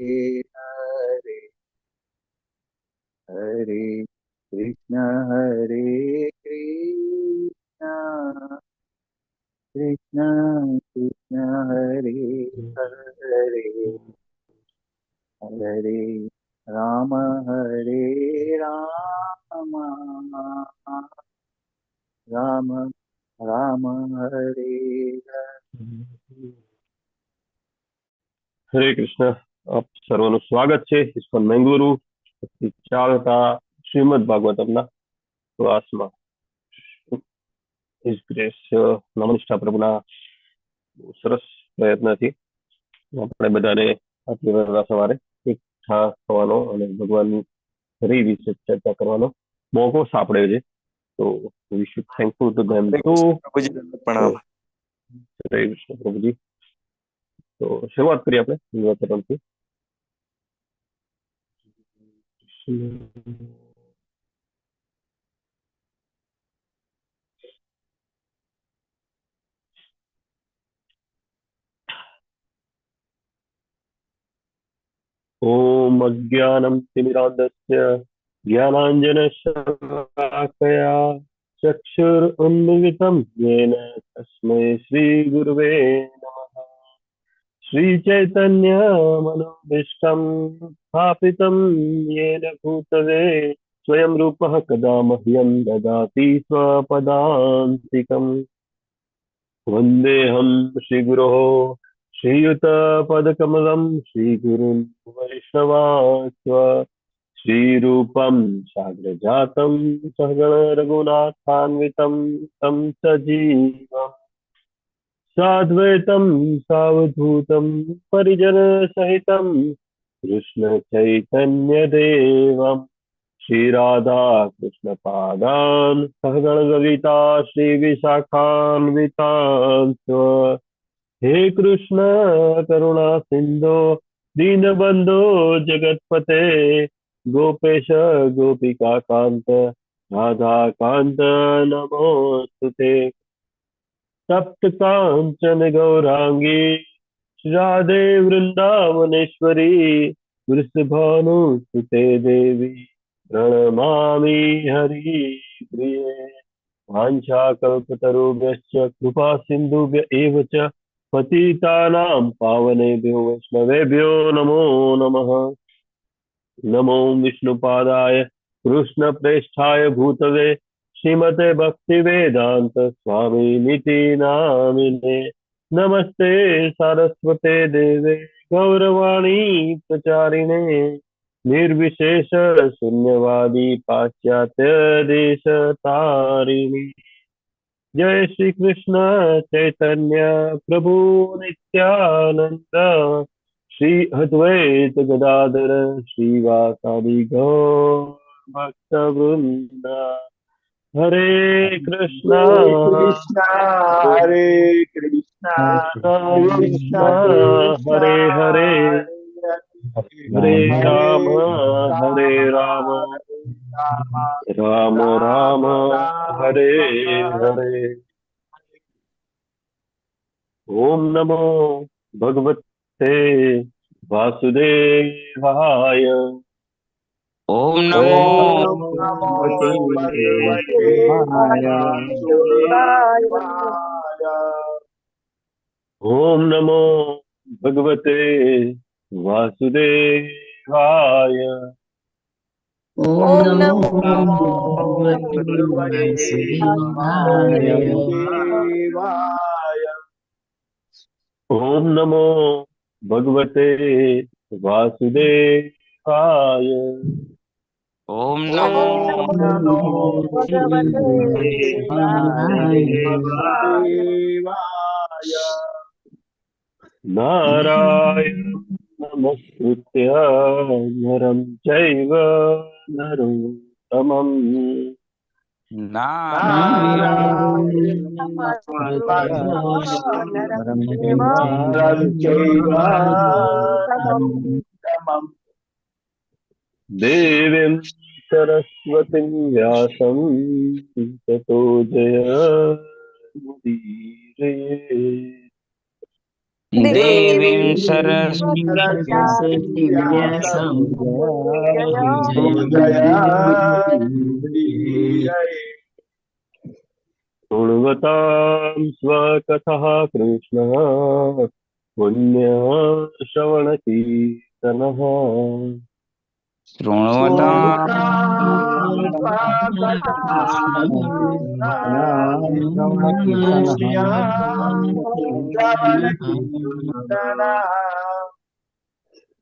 हरे हरे कृष्ण हरे कृष्ण कृष्ण कृष्ण हरे हरे हरे राम हरे राम राम राम हरे हरे। हरे कृष्ण। આપ સર્વનું સ્વાગત છે ઇસ્કોન બેંગલુરુ ચાલતા શ્રીમદ ભાગવતમના ક્લાસમાં. હિઝ ગ્રેસ નમનિષ્ઠા પ્રભુના બહુ સરસ પ્રયત્નથી આપણે બધાને આટલી વહેલા સવારે એકઠા થવાનો અને ભગવાનની હરી વિશે ચર્ચા કરવાનો મોકો સાંપડ્યો છે. તો we should thankful to them Hare ટુ. कृष्ण प्रभु जी તો प्रणाम। હરે કૃષ્ણ પ્રભુજી. તો શરૂઆત કરીએ આપણે વિવતરણથી. ॐ अज्ञानं तिमिरान्धस्य ज्ञानाञ्जनशलाकया चक्षुरुन्मिलितं येन तस्मै श्रीगुरुवे नमः। श्रीचैतन्यमनोभीष्टं स्थापितं येन भूतले स्वयं रूपः कदा मह्यं ददाति स्वपदान्तिकम्। वन्देऽहं श्रीगुरोः श्रीयुतपदकमलं श्रीगुरुं वैष्णवाच्च श्रीरूपं साग्रजातं सहगण रघुनाथान्वितं तं सजीवम् साद्वैतं सावधूतं परिजनसहितं कृष्णचैतन्यदेवम् श्रीराधा कृष्णपादान् सहगण ललिता श्रीविशाखान्वितान् हे कृष्ण करुणा सिंधो दीनबंधो जगतपते गोपेश गोपिका कांत राधा कांत नमोस्तुते सप्त कांचन गौरांगी राधे वृंदावनेश्वरी वृषभानुसुते देवी प्रणमामि हरिप्रिये। वाञ्छाकल्पतरुभ्यश्च कृपा सिन्धुभ्य एव च पतितानां पावनेभ्यो वैष्णवेभ्यो नमो नमः। नमो विष्णुपादाय कृष्णप्रेष्ठाय भूतवे श्रीमते भक्तिवेदान्त स्वामिनिति नामिने। नमस्ते सारस्वते देवे गौरवाणी प्रचारिणे निर्विशेष शून्यवादी पाश्चात्य देश तारिणी। जय श्री कृष्ण चैतन्य प्रभु नित्यानंद श्री अद्वैत गदाधर श्रीवासादि गौर भक्त वृंद। हरे कृष्णा हरे कृष्णा हरे कृष्णा कृष्णा कृष्ण कृष्णा हरे हरे हरे हरे राम हरे हरे राम राम हरे राम राम राम राम हरे राम हरे। ओम नमो भगवते वासुदेवाय। ओम नमो ओम ओम नमो भगवते भगवते वासुदेवाय। ओम नमो भगवते वासुदेवाय। ओम ओम नमो ओम नमो नमो भगवते भगवते वासुदेवाय। वासुदेवाय। ओम नमो भगवते वासुदेवाय। ओम नमो ओम नमो भगवते भगवते वासुदेवाय। वासुदेवाय। नारायण नमस्कृत्य नरं चैव नरोत्तमम्। नारायण नारायण नारायण नमस्कृत्य नमस्कृत्य नरं नरं चैव चैव नरं चैव नरोत्तमम्। नरोत्तमम्। देवीं सरस्वतीं व्यासं ततो जयमुदीरये। देवीं सरस्वती व्यासं शृण्वतां स्वकथः कृष्णः पुण्यश्रवणकीर्तनः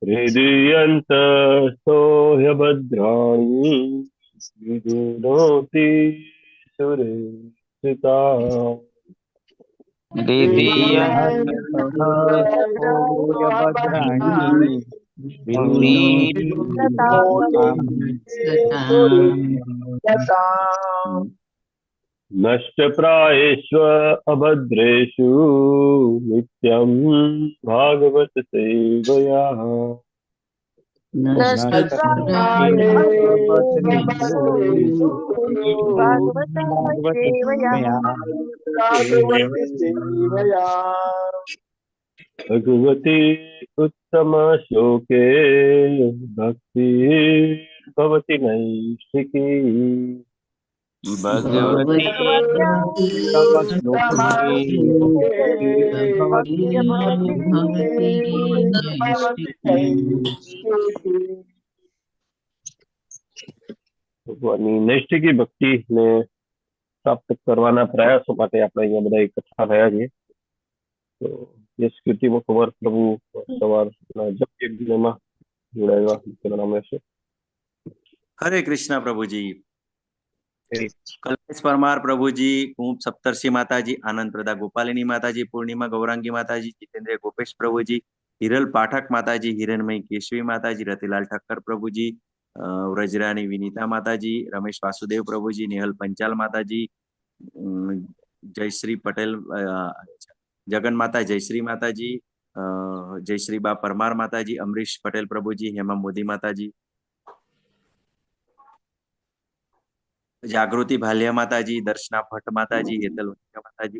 हृदीयन्तस्तो ह्यभद्राणि विदुनोति सुरेशिता नष्टप्रायेष्व अभद्रेषु नित्यं भागवत सेवया भगवती उत्तम श्लोके भक्ति भवति नैष्ठिकी भगवती ભગવાનની નૈષ્ઠિકી ભક્તિને પ્રાપ્ત કરવાના પ્રયાસો માટે આપણે અહીંયા બધા એકઠા થયા છીએ. તો એ સ્કૃતિમાં કુમાર પ્રભુ સવારના જપ યજ્ઞમાં જોડાયેલા તેનું નામ રહેશે. हरे कृष्णा प्रभु जी. कल्पेश परमार प्रभु जी, कुंभ सप्तर्षि माता जी, आनंद प्रदा गोपालिनी माता जी, पूर्णिमा गौरांगी माता जी, जितेंद्र गोपेश प्रभु जी, हिरल पाठक माता जी, हिरणमयी केशवी माता जी, रतिलाल ठक्कर प्रभु जी, व्रजरानी विनीता माता जी, रमेश वासुदेव प्रभु जी, नेहल पंचाल माता जी, जयश्री पटेल, जगन माता जयश्री माता जी, जयश्री बा परमार माता जी, अमरीश पटेल प्रभु जी, हेमा मोदी माता जी, जागृति भालिया माता जी, दर्शना भट्ट माता जी, हेतल माता जी,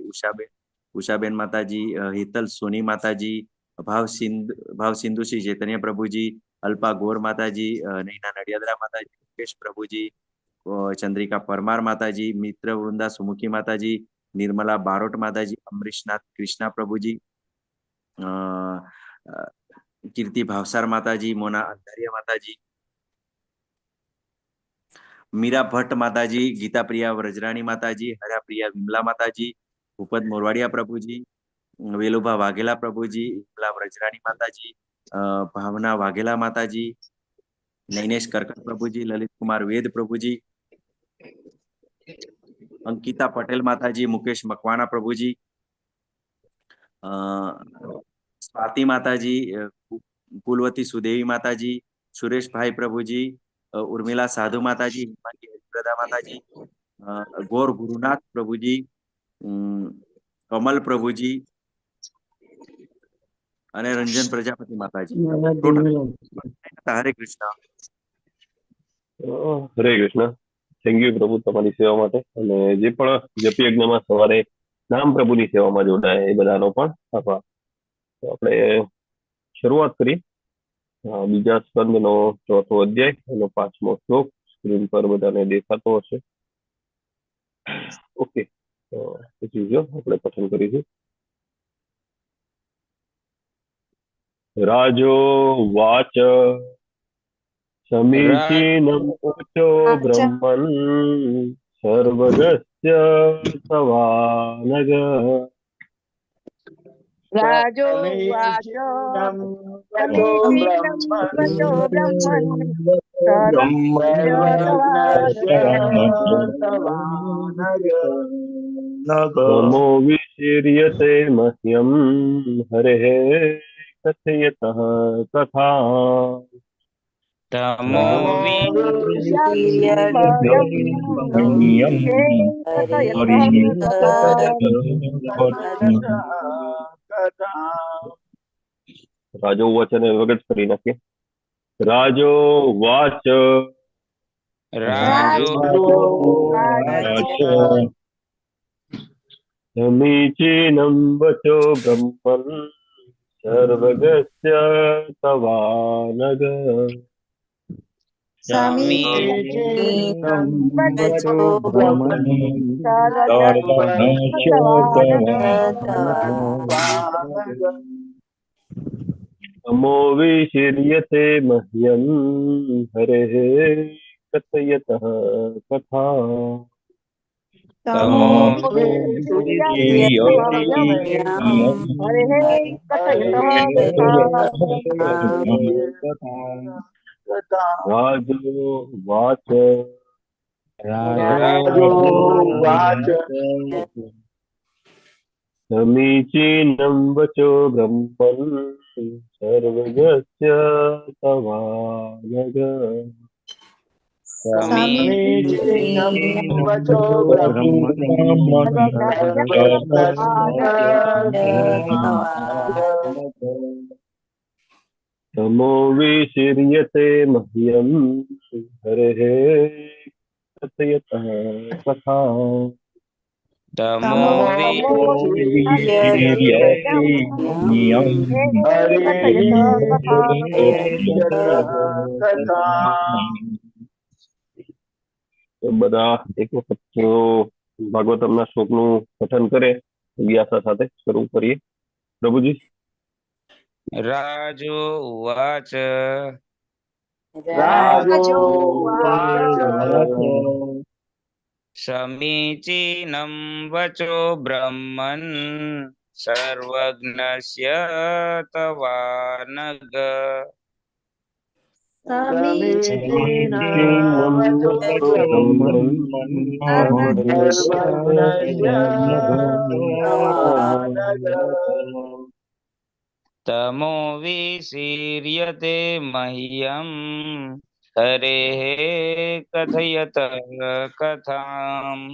उषाबेन माता जी, हेतल सोनी माता जी, भाव सिंधु श्री चैतन्य प्रभु जी, अल्पा गौर माता जी, नैना नडियादरा माता जी, मुकेश प्रभु जी, चंद्रिका परमार माता जी, मित्र वृंदा सुमुखी माता जी, निर्मला बारोट माता जी, अमरीशनाथ कृष्णा प्रभु जी, कीर्ति भावसार माता जी, मोना अंधारिया माता जी, मीरा भट्ट माता जी, गीता प्रिया व्रजरानी माता जी, हरा प्रिया विमला माता जी, भूपत मोरवाड़िया प्रभु जी, वेलुभा वाघेला प्रभु जी, विमला व्रजरानी माता जी, भावना वाघेला माता जी, नैनेश करकट प्रभु जी, ललित कुमार वेद प्रभु जी, अंकिता पटेल माता जी, मुकेश मकवाना प्रभु जी, स्वाति माता जी, कुलवती सुदेवी माता जी, सुरेश भाई प्रभु जी, उर्मिला साधु माता जी, प्रदा माता जी, गौर गुरुनाथ प्रभु जी, कमल प्रभु जी, અને રંજન પ્રજાપતિ માતાજી. હરે કૃષ્ણ. હરે કૃષ્ણ. થેન્ક યુ પ્રભુ તમારી સેવા માટે, અને જે પણ જપ યજ્ઞમાં સવારે નામ પ્રભુની સેવામાં જોડાય એ બધાનો પણ આભાર. તો આપણે શરૂઆત કરી. બીજા સ્કંદનો 4થો અધ્યાય એનો 5મો શ્લોક સ્ક્રીન પર બધાને દેખાતો હશે. ઓકે, તો આપણે પસંદ કરીશું. राजो वाच समीचीनं उचो ब्रह्मन् सर्वगस्य सवानग. राजो वाचो समीचीनं वचो नमो विशीर्यते मह्यं हरेः कथयतः कथा. तमो राजो वाच ने वगत કરી નાખીએ. राजो वाच समीचीनं वचो ब्रह्मन् सर्वगस्य तवानग समीचीनं वचो वचो ब्रह्मणि सर्वज्ञत्ववानग नमो विशीर्यते मह्यं हरेः कथयतः कथा तमो विशीर्यते हरे कथयतः कथा राजोवाच राजोवाच समीचीनं वचो ब्रह्मन् सर्वगस्य तवानग समीचीनं वचो तमो विशीर्यते मह्यं हरेः कथयतः कथा तमो कथयतः कथा તો બધા એક વખત ભાગવતમના શ્લોકનું પઠન કરે વ્યાસા સાથે શરૂ કરીએ. પ્રભુજી. राजो उवाच समीचीनं वचो ब्रह्मन् सर्वज्ञस्य तवानग तमो विशीर्यते मह्यं हरेः कथयतः कथाम्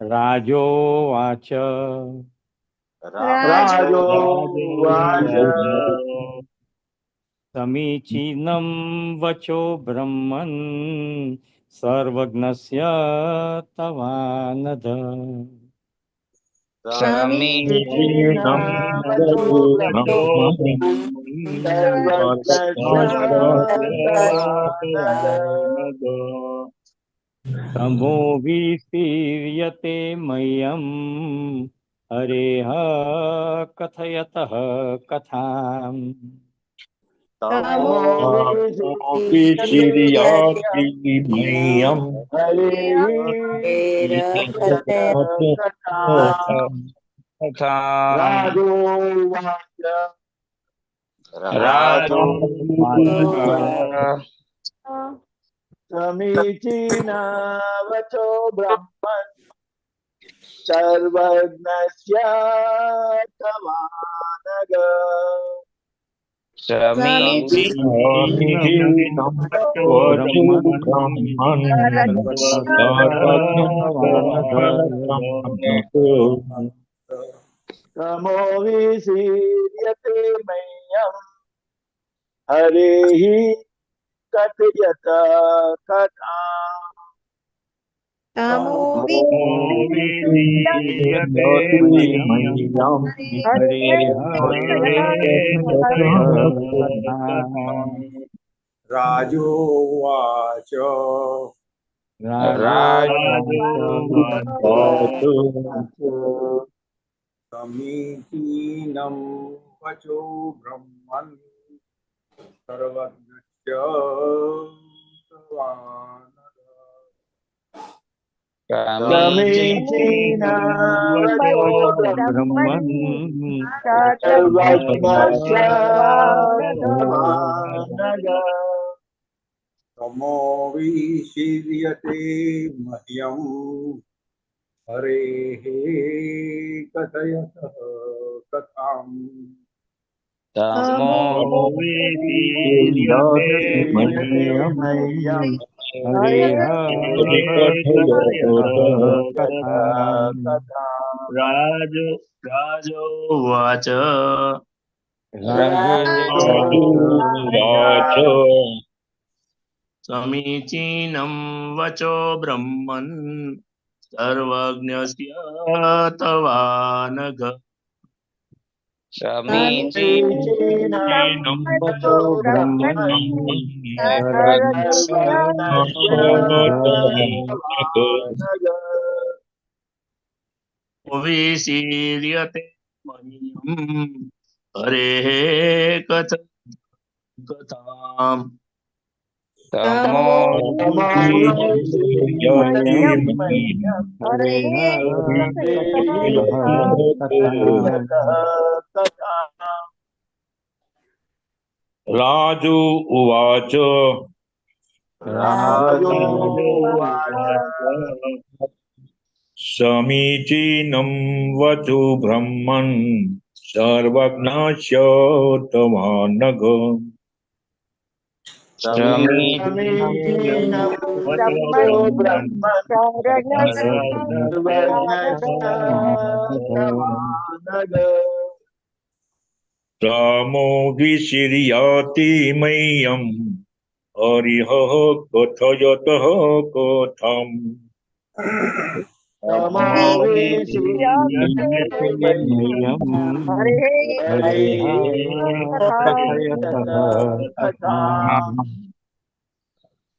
राजोवाच समीचीनं वचो ब्रह्मन् सर्वज्ञस्य तवानघ समीचीनं तमो विशीर्यते मह्यं हरेः कथयतः कथाम् समीचीना वचो ब्रह्मन् सर्वज्ञस्य तवानग तमो विशीर्यते मह्यं हरेहि कथयत कथा तमो राजोवाच समीचीनं वचो ब्रह्मन् सर्वज्ञस्य तवानघ समीचीनं वचो ब्रह्मन् सर्वज्ञस्य तवानघ तमो विशीर्यते मह्यं हरेः कथयतः कथाम् तमो राजोवाच समीचीनं वचो ब्रह्मन् सर्वज्ञस्य तवानघ समीचीनं वचो ब्रह्मन् सर्वस्य विशीर्यते मह्यं हरेः कथाम् तमो राजु उवाच समीचीनं वचो ब्रह्मन् सर्वज्ञस्य तवानघ तमो विशीर्यते मह्यं हरिः कथयतः कथम्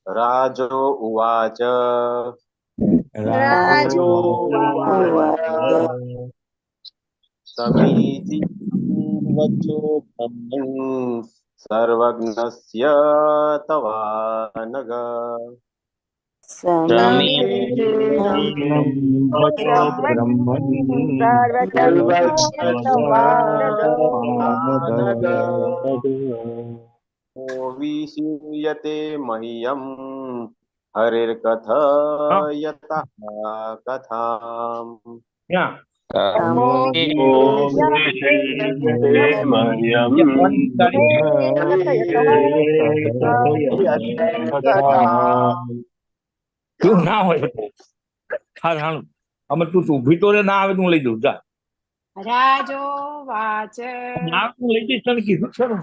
राजो उवाच समीचीनं वचो ब्रह्मन् सर्वज्ञस्य तवानघ विशीर्यते मह्यं हरिर्कथयतः कथाम् તું ના હોય હારું અમે તું ઊભી તો ના આવે તું લઈ દઉં જા राजोवाच ના તું લઈ જઈશ તને કીધું છે ને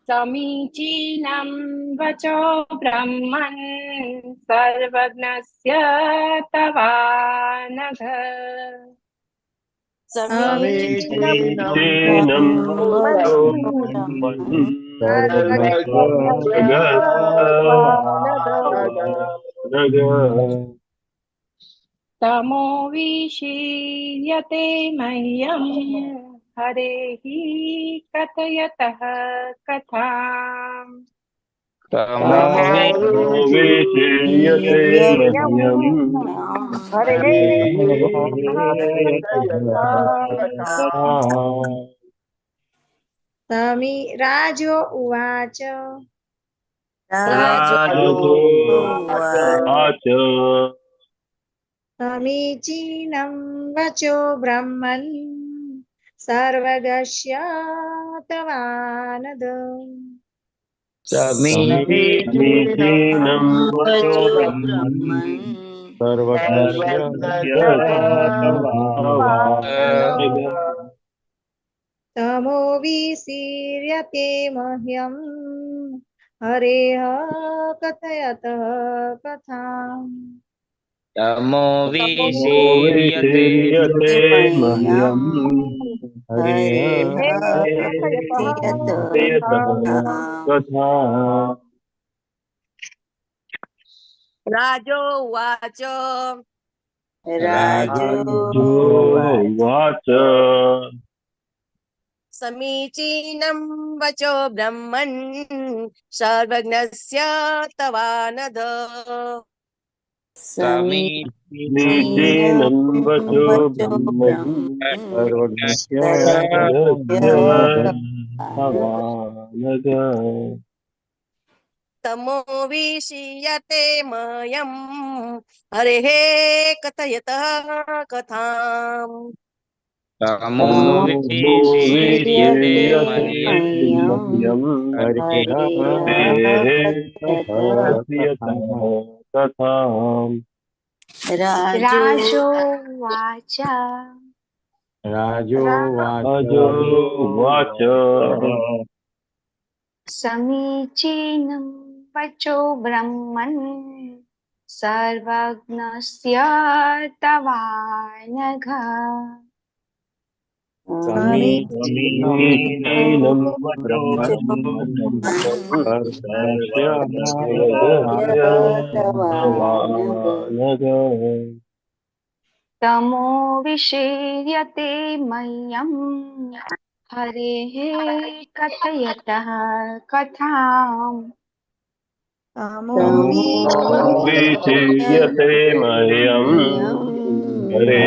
समीचीनं वचो ब्रह्मन् सर्वज्ञस्य तवानघ समीचीनं वचो ब्रह्मन् तमो विशीर्यते मह्यं हरेः कथयतः कथाम् राजो उवाच समीचीनं वचो ब्रह्मन् सर्वगस्य तवानद समीचीनं वचो ब्रह्मन् तमो विशीर्यते मह्यं हरेः कथयतः कथाम् तमो विशीर्यते मह्यं कथा राजो उवाच राजोवाच समीचीनं वचो ब्रह्मन् सर्वज्ञस्य तवानद समीचीनं वचो ब्रह्मन् सर्वज्ञस्य तवानघ तमो विशीयते मह्यं हरेः कथयतः कथाम् तमो विशीर्यते मह्यं कथाम् राजोवाच राजोवाच राजोवाच समीचीनं वचो ब्रह्मन् सर्वज्ञस्य तवानघ समीचीनं तमो विषीयते मह्यं हरेः कथयतः कथाम् विषीयते मह्यं हरे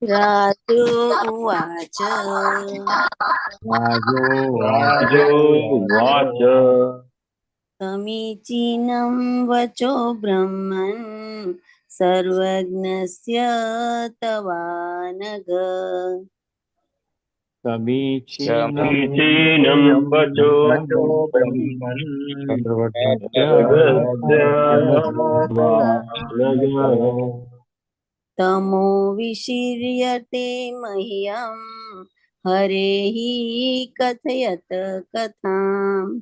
राजोवाच राजोवाच समीचीनं वचो ब्रह्मन् सर्वज्ञस्य तवानघ समीचीनं वचो ब्रह्मन् तमो विशीर्यते मह्यं हरेः कथयत कथाम्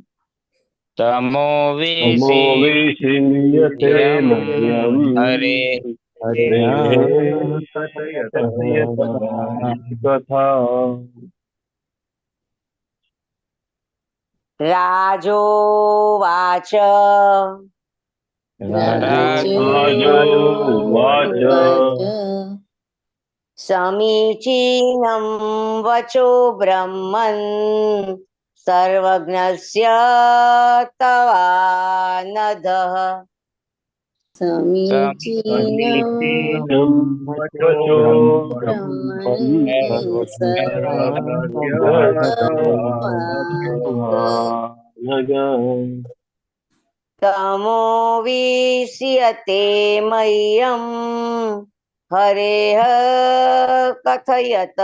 तमो विषीयते मह्यं हरे कथा राजोवाच राजोवाच समीचीनं वचो ब्रह्मन् सर्वज्ञस्य तवानधः समीचीनं वचो ब्रह्मन् तमो विष्यते मह्यं हरेः कथयत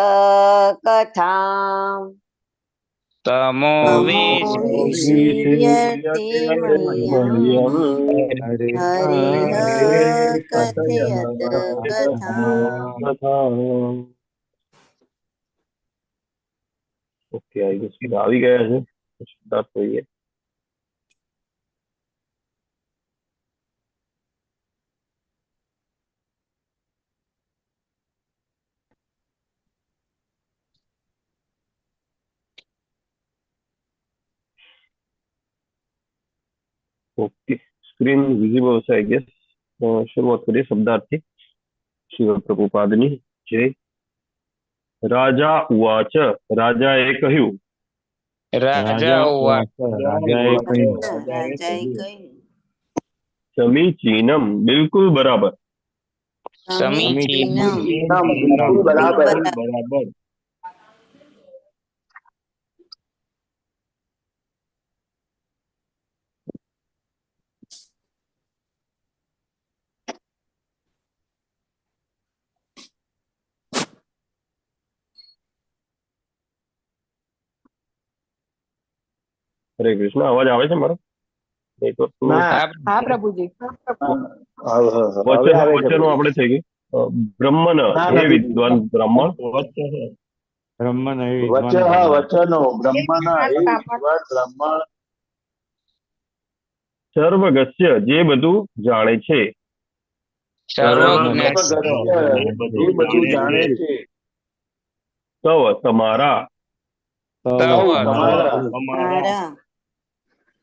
कथाम् तमो विशीर्यते मह्यं हरेः कथयत कथाम् ઓકે આઈ ગેસ આવી ગયા છે સિદ્ધાર્થ જોઈએ ઓકે સ્ક્રીન વિઝિબલ હશે આઈ ગેસ શરૂઆત કરીએ શબ્દાર્થી શિવ પ્રભુપાદની જય રાજા ઉવાચ રાજાએ કહ્યું રાજા રાજાએ કહ્યું સમીચીનમ બિલકુલ બરાબર સમીચીનમ બિલકુલ બરાબર હરે કૃષ્ણ અવાજ આવે છે મારો હા પ્રભુજી વચનો આપણે થઈ ગઈ બ્રહ્મન હે વિદ્વાન બ્રાહ્મણ વચનો બ્રહ્મના હે વિદ્વાન બ્રાહ્મણ સર્વગસ્ય જે બધું જાણે છે સર્વજ્ઞ એ બધું જાણે છે તવ તમારા તમારા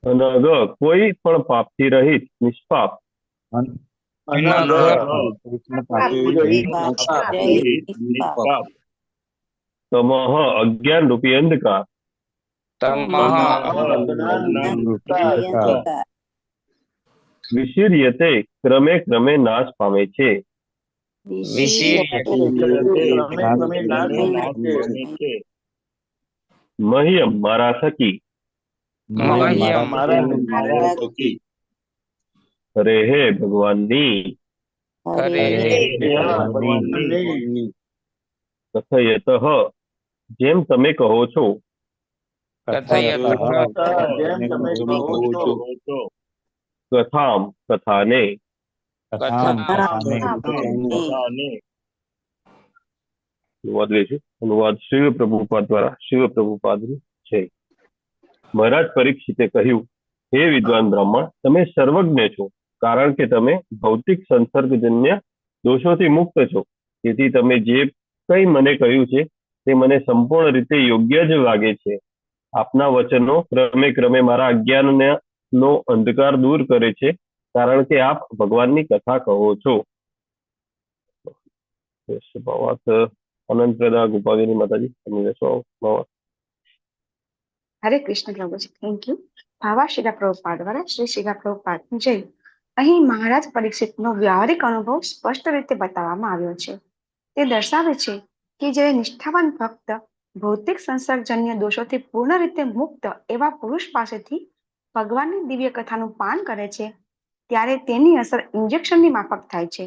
અનગ કોઈ પણ પાપથી રહિત નિષ્પાપ તમઃ અજ્ઞાન રૂપી અંધકાર વિશીર્યતે ક્રમે ક્રમે નાશ પામે છે મહ્યમ મારા થકી હરે હે ભગવાનની કથયત જેમ તમે કહો છો કથામ કથાને અનુવાદ લઈશું. અનુવાદ શિવ પ્રભુપાદ દ્વારા. શિવ પ્રભુપાદની છે. મહારાજ પરીક્ષિતે કહ્યું, હે વિદ્વાન બ્રાહ્મણ, તમે સર્વજ્ઞ છો, કારણ કે તમે ભૌતિક સંસર્ગજન્ય દોષોથી મુક્ત છો. તેથી તમે જે કંઈ મને કહ્યું છે તે મને સંપૂર્ણ રીતે યોગ્ય જ લાગે છે. આપના વચનો ક્રમે ક્રમે મારા અજ્ઞાનનો અંધકાર દૂર કરે છે, કારણ કે આપ ભગવાનની કથા કહો છો. ભાવાર્થ અનંત પ્રદા ગોપાગીરી માતાજી, તમે લેશો ભાવાર્થ. હરે કૃષ્ણ પ્રભુજી, થેન્ક યુ. ભાવા શિલા પ્રભુપાદ દ્વારા શ્રી શિલા પ્રભુપાદ જય. અહીં મહારાજ પરીક્ષિતનો વ્યવહારિક અનુભવ સ્પષ્ટ રીતે બતાવવામાં આવ્યો છે. તે દર્શાવે છે કે જ્યારે નિષ્ઠાવાન ભક્ત ભૌતિક સંસર્ગજન્ય દોષોથી પૂર્ણ રીતે મુક્ત એવા પુરુષ પાસેથી ભગવાનની દિવ્ય કથાનું પાન કરે છે, ત્યારે તેની અસર ઇન્જેક્શનની માફક થાય છે.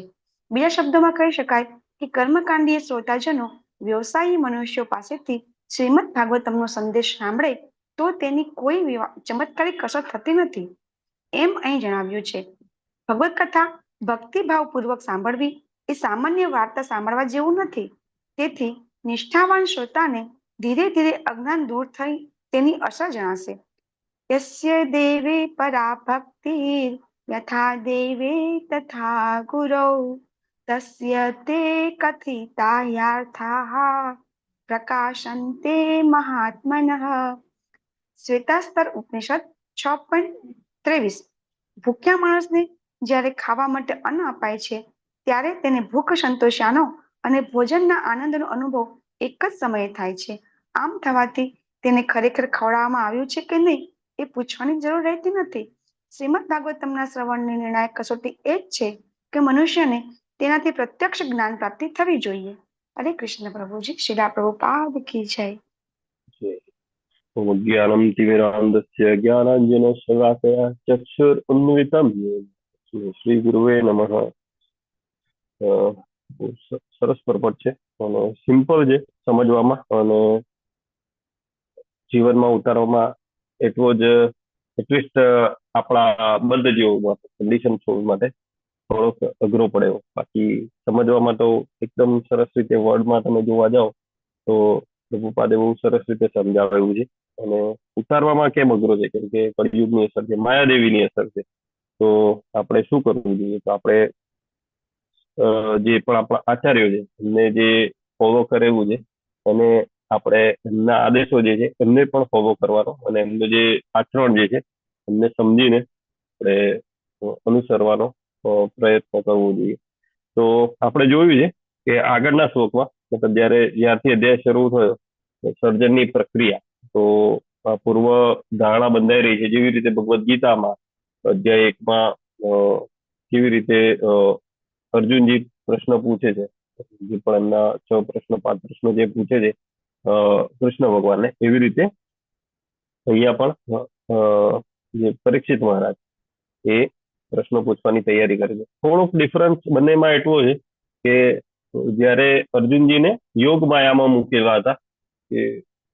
બીજા શબ્દોમાં કહી શકાય કે કર્મકાંડીય શ્રોતાજનો વ્યવસાયી મનુષ્યો પાસેથી શ્રીમદ ભાગવતમનો સંદેશ સાંભળે તો તેની કોઈ ચમત્કારિક અસર થતી નથી, એમ અહીં જણાવ્યું છે. ભગવત કથા ભક્તિભાવપૂર્વક સાંભળવી એ સામાન્ય વાર્તા સાંભળવા જેવું નથી. તેથી નિષ્ઠાવાન શ્રોતાને ધીરે ધીરે અજ્ઞાન દૂર થઈ તેની અસર જણાશે. યસ્ય દેવે પરા ભક્તિ યથા દેવે તથા ગુરૌ તસ્ય તે કથિતા યાર્થાઃ પ્રકાશન્તે મહાત્મનઃ. શ્વેતાસ્તર ઉપનિષદ 6.23. ભૂખ્યા માણસને જ્યારે ખાવા માટે અન્ન અપાય છે ત્યારે તેને ભૂખ સંતોષ્યાનો અને ભોજનના આનંદનો અનુભવ એક જ સમયે થાય છે. આમ થવાથી તેને ખરેખર ખવડાવવામાં આવ્યું છે કે નહીં એ પૂછવાની જરૂર રહેતી નથી. શ્રીમદ ભાગવતમના શ્રવણની નિર્ણાયક કસોટી એ જ છે કે મનુષ્યને તેનાથી પ્રત્યક્ષ જ્ઞાન પ્રાપ્તિ થવી જોઈએ. હરે કૃષ્ણ પ્રભુજી, શ્રીલા પ્રભુપાદ કી જય. જ્ઞાનમ તિમિરાંધસ્ય જ્ઞાનાંજનશલાકયા ચક્ષુરુન્મિલિતં યેન તસ્मै શ્રી ગુરુવે નમઃ. સરસ પર્પટ છે અને સિમ્પલ છે સમજવામાં અને જીવનમાં ઉતારવામાં એટલો જ એટલીસ્ટ આપણા બંધ જેવો કન્ડિશન માટે થોડોક અઘરો પડે એવો. બાકી સમજવામાં તો એકદમ સરસ રીતે વર્ડમાં તમે જોવા જાઓ તો પ્રભુપાદે બહુ સરસ રીતે સમજાવેલું છે. અને ઉતારવામાં કેમ અઘરો છે? કેમ કે કળિયુગની અસર છે, માયાદેવીની અસર છે. તો આપણે શું કરવું જોઈએ? તો આપણે જે પણ આપણા આચાર્યો છે એમને જે ફોલો કરેલું છે અને આપણે એમના આદેશો જે છે એમને પણ ફોલો કરવાનો અને એમનું જે આચરણ જે છે એમને સમજીને આપણે અનુસરવાનો પ્રયત્ન કરવો જોઈએ. તો આપણે જોયું છે કે આગળના શ્લોકમાં મતલબ જ્યારથી અધ્યાય શરૂ થયો સર્જનની પ્રક્રિયા, તો પૂર્વ ધારણા બંધાઈ રહી છે. જેવી રીતે ભગવદ્ ગીતામાં અધ્યાય 1માં કેવી રીતે અર્જુનજી પ્રશ્ન પૂછે છે, જે પણ એમના 6 પ્રશ્ન 5 પ્રશ્નો જે પૂછે છે કૃષ્ણ ભગવાનને, એવી રીતે અહીંયા પણ જે પરીક્ષિત મહારાજ એ પ્રશ્નો પૂછવાની તૈયારી કરે છે. થોડોક ડિફરન્સ બંનેમાં એટલો છે કે જ્યારે અર્જુનજીને યોગ માયામાં મૂકેલા હતા, કે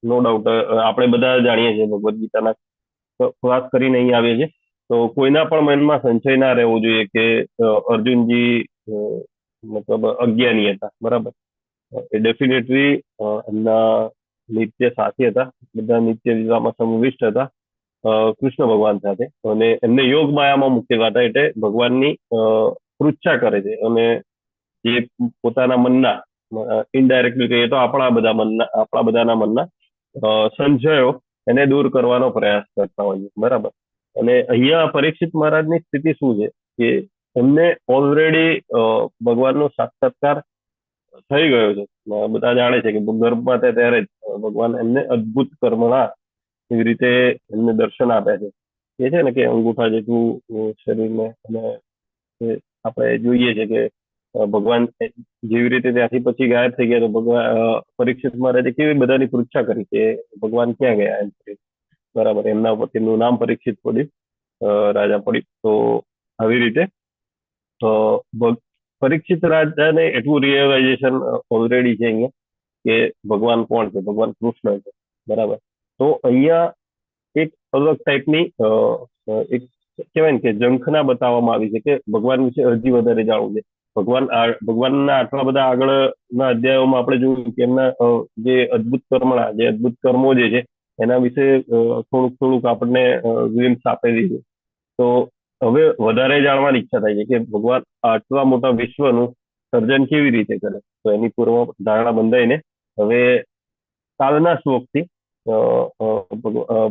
નો ડાઉટ આપણે બધા જાણીએ છીએ ભગવદ્ ગીતાના ક્લાસ કરીને અહીં આવીએ છીએ, તો કોઈના પણ મનમાં સંશય ના રહેવો જોઈએ કે અર્જુનજી મતલબ અજ્ઞાની હતા. બરાબર, એ ડેફિનેટલી એમના નિત્ય સાથી હતા, બધા નિત્ય લીલામાં સમવિષ્ટ હતા કૃષ્ણ ભગવાન સાથે, અને એમને યોગ માયામાં મૂકેલા હતા. એટલે ભગવાનની પૃચ્છા કરે છે અને જે પોતાના મનના ઇનડાયરેક્ટલી કહીએ તો આપણા બધાના મનના સંશયો એને દૂર કરવાનો પ્રયાસ કરતા હોઈએ. બરાબર, અને અહીંયા પરીક્ષિત મહારાજની સ્થિતિ શું છે કે એમને ઓલરેડી ભગવાનનો સાક્ષાત્કાર થઈ ગયો છે. બધા જાણે છે કે ગર્ભમાં હતા ત્યારે જ ભગવાન એમને અદ્ભુત કર્મના એવી રીતે એમને દર્શન આપ્યા છે. એ છે ને કે અંગૂઠા જેટલું શરીરને, અને આપણે જોઈએ છે કે ભગવાન જેવી રીતે ત્યાંથી પછી ગાયબ થઈ ગયા, તો ભગવાન પરીક્ષિત મહારાજે કેવી બધાની પૃચ્છા કરી કે ભગવાન ક્યાં ગયા એમ. બરાબર, એમના ઉપર તેમનું નામ પરીક્ષિત પડ્યું, રાજા પડ્યું. તો આવી રીતે પરીક્ષિત રાજાને એટલું રિયલાઇઝેશન ઓલરેડી છે અહીંયા કે ભગવાન કોણ છે, ભગવાન કૃષ્ણ છે. બરાબર, તો અહીંયા એક અલગ ટાઈપની એક કહેવાય ને કે ઝંખના બતાવવામાં આવી છે કે ભગવાન વિશે હજી વધારે જાણવું છે. ભગવાનના આટલા બધા આગળના અધ્યાયોમાં આપણે જોયું કે એમના જે અદ્ભુત કર્મો જે છે એના વિશે થોડુંક આપણને ગ્લિમ્સ આપેલી છે. તો હવે વધારે જાણવાની ઈચ્છા થાય છે કે ભગવાન આટલા મોટા વિશ્વનું સર્જન કેવી રીતે કરે. તો એની પૂર્વ ધારણા બંધાઈને હવે કાલના શ્લોકથી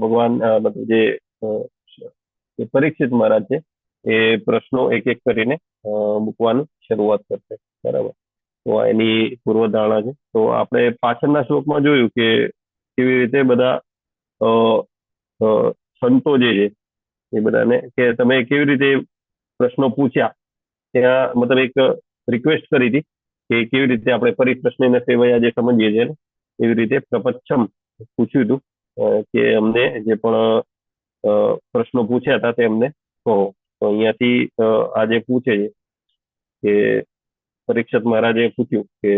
ભગવાન જે પરીક્ષિત મહારાજ છે એ પ્રશ્નો એક એક કરીને મૂકવાની શરૂઆત કરશે. બરાબર. તો આ એની પૂર્વ ધારણા છે. તો આપણે પાછળના શ્લોકમાં જોયું કે કેવી રીતે બધા સંતો જે છે એ બધાને કે તમે કેવી રીતે પ્રશ્નો પૂછ્યા, ત્યાં મતલબ એક રિક્વેસ્ટ કરી હતી કે કેવી રીતે આપણે પરિપ્રશ્ન સેવયા જે સમજીએ છીએ ને એવી રીતે પ્રપચ્છમ પૂછ્યું હતું કે અમને જે પણ પ્રશ્નો પૂછ્યા હતા તે અમને કહો. તો અહીંયાથી આજે પૂછે છે કે પરીક્ષિત મહારાજે પૂછ્યું કે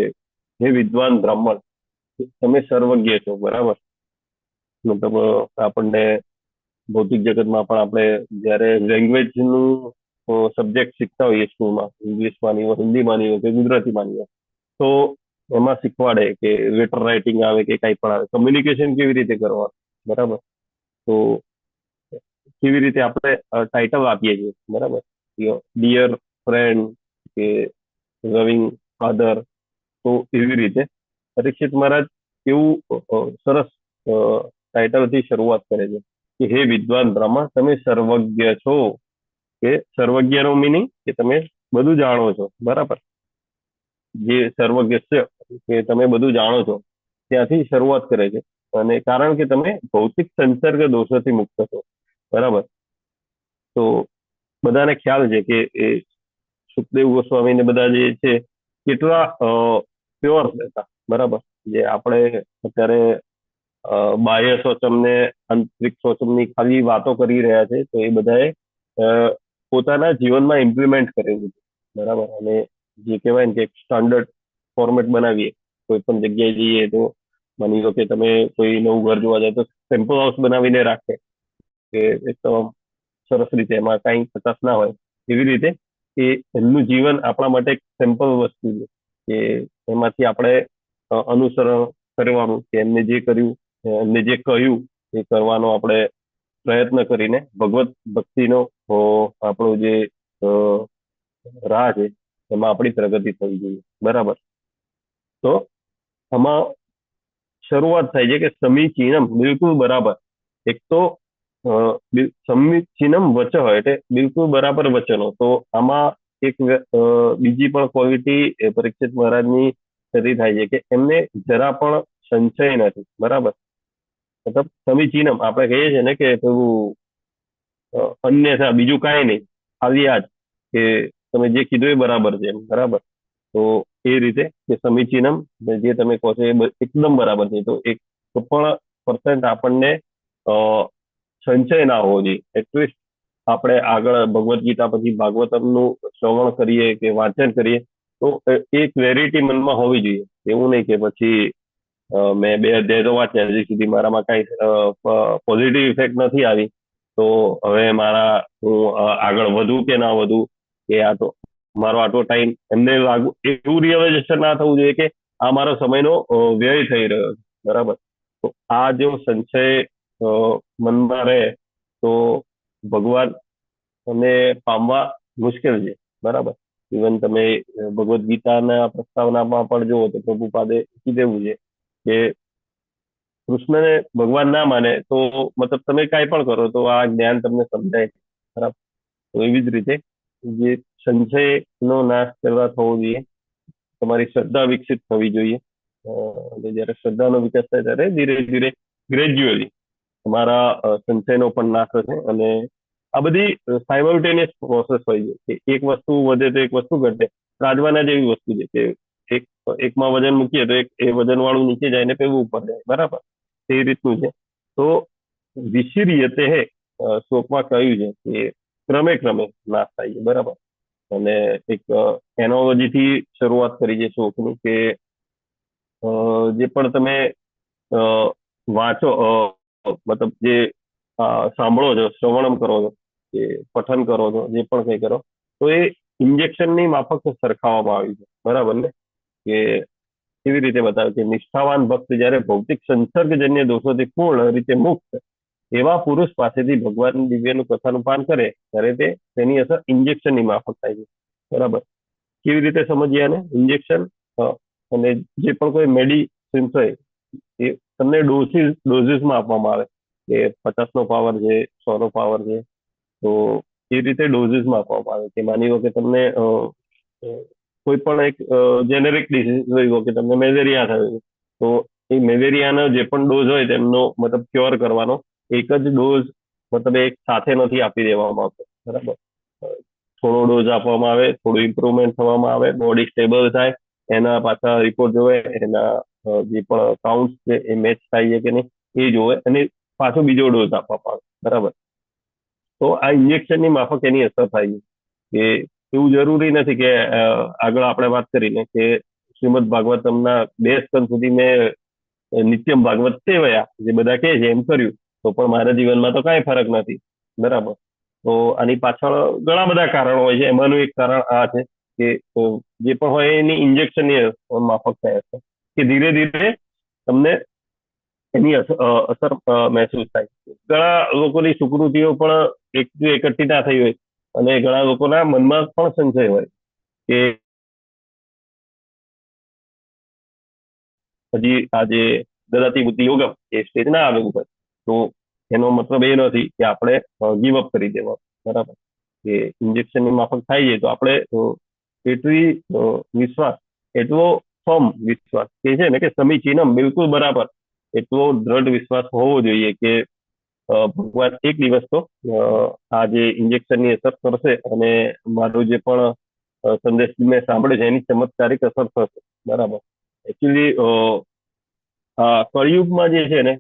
હે વિદ્વાન બ્રાહ્મણ, તમે સર્વજ્ઞ છો. બરાબર. મતલબ આપણને ભૌતિક જગતમાં પણ આપણે જયારે લેંગ્વેજનું સબ્જેક્ટ શીખતા હોઈએ સ્કૂલમાં, ઇંગ્લિશમાં ની હોય, હિન્દીમાં ની હોય કે ગુજરાતીમાં ની હોય, તો એમાં શીખવાડે કે લેટર રાઇટિંગ આવે કે કંઈ પણ આવે, કમ્યુનિકેશન કેવી રીતે કરવાનું. બરાબર. તો કેવી રીતે આપણે ટાઇટલ આપીએ છીએ. બરાબર. ડિયર ફ્રેન્ડ કે લવિંગ ફાધર. તો એવી રીતે પરીક્ષિત મહારાજ એવું સરસ ટાઇટલથી શરૂઆત કરે છે કે હે વિદ્વાન બ્રાહ્મણ, તમે સર્વજ્ઞ છો. કે સર્વજ્ઞનો મિનિંગ કે તમે બધું જાણો છો. બરાબર. જે સર્વજ્ઞ છે કે તમે બધું જાણો છો ત્યાંથી શરૂઆત કરે છે. અને કારણ કે તમે ભૌતિક સંસર્ગ દોષોથી મુક્ત છો. બરાબર. તો બધાને ખ્યાલ છે કે એ સુખદેવ ગોસ્વામી ને બધા જે છે કેટલા પ્યોર હતા. બરાબર. જે આપણે અત્યારે બાહ્ય શોચમ ને આંતરિક શોચમની ખાલી વાતો કરી રહ્યા છે, તો એ બધાએ પોતાના જીવનમાં ઇમ્પ્લિમેન્ટ કરેલું છે. બરાબર. અને જે કહેવાય ને કે સ્ટાન્ડર્ડ ફોર્મેટ બનાવીએ, કોઈ પણ જગ્યાએ જઈએ તો માની લો કે તમે કોઈ નવું ઘર જોવા જાય તો સિમ્પલ હાઉસ બનાવીને રાખે કે એકદમ સરસ રીતે, એમાં કાંઈ કચાશ ના હોય. એવી રીતે એ એમનું જીવન આપણા માટે એક સિમ્પલ વસ્તુ છે કે એમાંથી આપણે અનુસરણ કરવાનું, કે એમને જે કર્યું, એમને જે કહ્યું એ કરવાનો આપણે પ્રયત્ન કરીને ભગવત ભક્તિનો આપણો જે રાહ છે એમાં આપણી પ્રગતિ થવી જોઈએ. બરાબર. તો આમાં શરૂઆત થાય છે કે સમીચીનમ, બિલકુલ બરાબર. એક તો સમીચીનમ વચઃ એટલે બિલકુલ બરાબર વચનો. તો આમાં એક બીજી પણ ક્વોલિટી પરીક્ષિત મહારાજની થતી થાય છે કે એમને જરા પણ સંશય નથી. બરાબર. મતલબ સમીચીનમ આપણે કહીએ છીએ ને કે પેલું અન્યથા બીજું કાંઈ નહીં, ખાલી આ જ કે તમે જે કીધું એ બરાબર છે. બરાબર. તો એ રીતે કે સમીચીનમ જે તમે કહો છો એ એકદમ બરાબર છે. તો એક પણ પર્સન્ટ આપણને સંશય ના હોવો જોઈએ. એટલીસ્ટ આપણે આગળ ભગવદ્ ગીતા પછી ભાગવતમનું શ્રવણ કરીએ કે વાંચન કરીએ તો એ ક્લેરિટી મનમાં હોવી જોઈએ. એવું નહીં કે પછી મેં 2 અધ્યાય તો વાંચ્યા, હજી સુધી મારામાં કાંઈ પોઝિટિવ ઇફેક્ટ નથી આવી, તો હવે હું આગળ વધું કે ના વધું, કે આ તો મારો આટલો ટાઈમ એમને લાગુ, એવું રિયલાઇઝેશન ના થવું જોઈએ કે આ મારો સમયનો વ્યય થઈ રહ્યો છે. બરાબર. તો આ જો સંશય મનમાં રહે તો ભગવાન ને પામવા મુશ્કેલ છે. બરાબર. ઇવન તમે ભગવદ્ ગીતાના પ્રસ્તાવનામાં પણ જુઓ તો પ્રભુપાદે કીધેલું છે કે કૃષ્ણને ભગવાન ના માને તો મતલબ તમે કાંઈ પણ કરો તો આ જ્ઞાન તમને સમજાય. બરાબર. તો એવી જ રીતે જે સંશયનો નાશ કરવા થવો જોઈએ, તમારી શ્રદ્ધા વિકસિત થવી જોઈએ. જયારે શ્રદ્ધાનો વિકાસ થાય ત્યારે ધીરે ધીરે ગ્રેજ્યુઅલી તમારા સંશયનો પણ નાશ થશે. અને આ બધી સાયમલ્ટેનિયસ પ્રોસેસ હોય છે કે એક વસ્તુ વધે તો એક વસ્તુ ઘટે. રાજવાના જેવી વસ્તુ છે કે એકમાં વજન મૂકીએ તો એ વજન વાળું નીચે જાય ને પેલું ઉપર જાય. બરાબર. તે રીતનું છે. તો વિશિર્યતે હે શ્લોકમાં કહ્યું છે કે ક્રમે ક્રમે નાશ થાય છે. બરાબર. અને એક એનોલોજીથી શરૂઆત કરી છે શ્લોકની કે જે પણ તમે વાંચો, મતલબ જે સાંભળો છો, શ્રવણમ કરો છો, કે પઠન કરો છો, જે પણ કંઈ કરો, તો એ ઇન્જેક્શનની માફક સરખાવવામાં આવી છે, બરાબર ને? કે કેવી રીતે બતાવે કે નિષ્ઠાવાન ભક્ત જ્યારે ભૌતિક સંસર્ગજન્ય દોષોથી પૂર્ણ રીતે મુક્ત એવા પુરુષ પાસેથી ભગવાન દિવ્યનું કથાનું પાન કરે ત્યારે તેની અસર ઇન્જેક્શનની માફક થાય છે, બરાબર? કેવી રીતે સમજીએ આને? ઇન્જેક્શન અને જે પણ કોઈ મેડિસિન્સ હોય એ તમને ડોઝીસમાં આપવામાં આવે, કે 50 નો પાવર છે, 100 નો પાવર છે, તો એ રીતે ડોઝીસમાં આપવામાં આવે. કે માની લો કે તમને કોઈ પણ એક જેનેરિક ડિસીઝ હોય કે તમને મેલેરિયા થયો, તો એ મેલેરિયાનો જે પણ ડોઝ હોય તેમનો મતલબ ક્યોર કરવાનો એક જ ડોઝ મતલબ એક સાથે નથી આપી દેવામાં આવતો, બરાબર? થોડો ડોઝ આપવામાં આવે, થોડું ઇમ્પ્રુવમેન્ટ થવામાં આવે, બોડી સ્ટેબલ થાય, એના પાછા રિપોર્ટ જોવે, એના જે પણ કાઉન્ટ છે એ મેચ થાય છે કે નહીં એ જોવે, અને પાછો બીજો ડોઝ આપવામાં આવે, બરાબર? તો આ ઇન્જેક્શનની માફક એની અસર થાય છે. કે એવું જરૂરી નથી કે આગળ આપણે વાત કરીને કે શ્રીમદ ભાગવતમના 2 સ્કંદ સુધી મેં નિત્યમ ભાગવત સેવયા જે બધા કહે છે એમ કર્યું તો પણ મારા જીવનમાં તો કાંઈ ફરક નથી, બરાબર? તો આની પાછળ ઘણા બધા કારણો હોય છે. એમાંનું એક કારણ આ છે કે જે પણ હોય એની ઇન્જેક્શનની માફક થાય છે, કે ધીરે ધીરે તમને એની અસર મહેસૂસ થાય. ઘણા લોકોની સુકૃતિઓ પણ એકઠી ના થઈ હોય, અને ઘણા લોકોના મનમાં પણ સંશય હોય કે હજી આજે દદાતી બુદ્ધિ યોગમ એ સ્ટેજ ના આવેલું હોય તો એનો મતલબ એ નથી કે આપણે ગીવ અપ કરી દેવા, બરાબર? કે ઇન્જેક્શનની માફક થાય છે તો આપણે એટલી વિશ્વાસ, એટલો ફર્મ વિશ્વાસ કે છે ને કે સમીચીનમ, બિલકુલ બરાબર, એટલો દ્રઢ વિશ્વાસ હોવો જોઈએ કે ભગવાન એક દિવસ તો આ જે ઇન્જેક્શનની અસર કરશે અને મારો જે પણ સંદેશ મેં સાંભળ્યો છે એની ચમત્કારિક અસર થશે, બરાબર? એકચ્યુઅલી કળિયુગમાં જે છે ને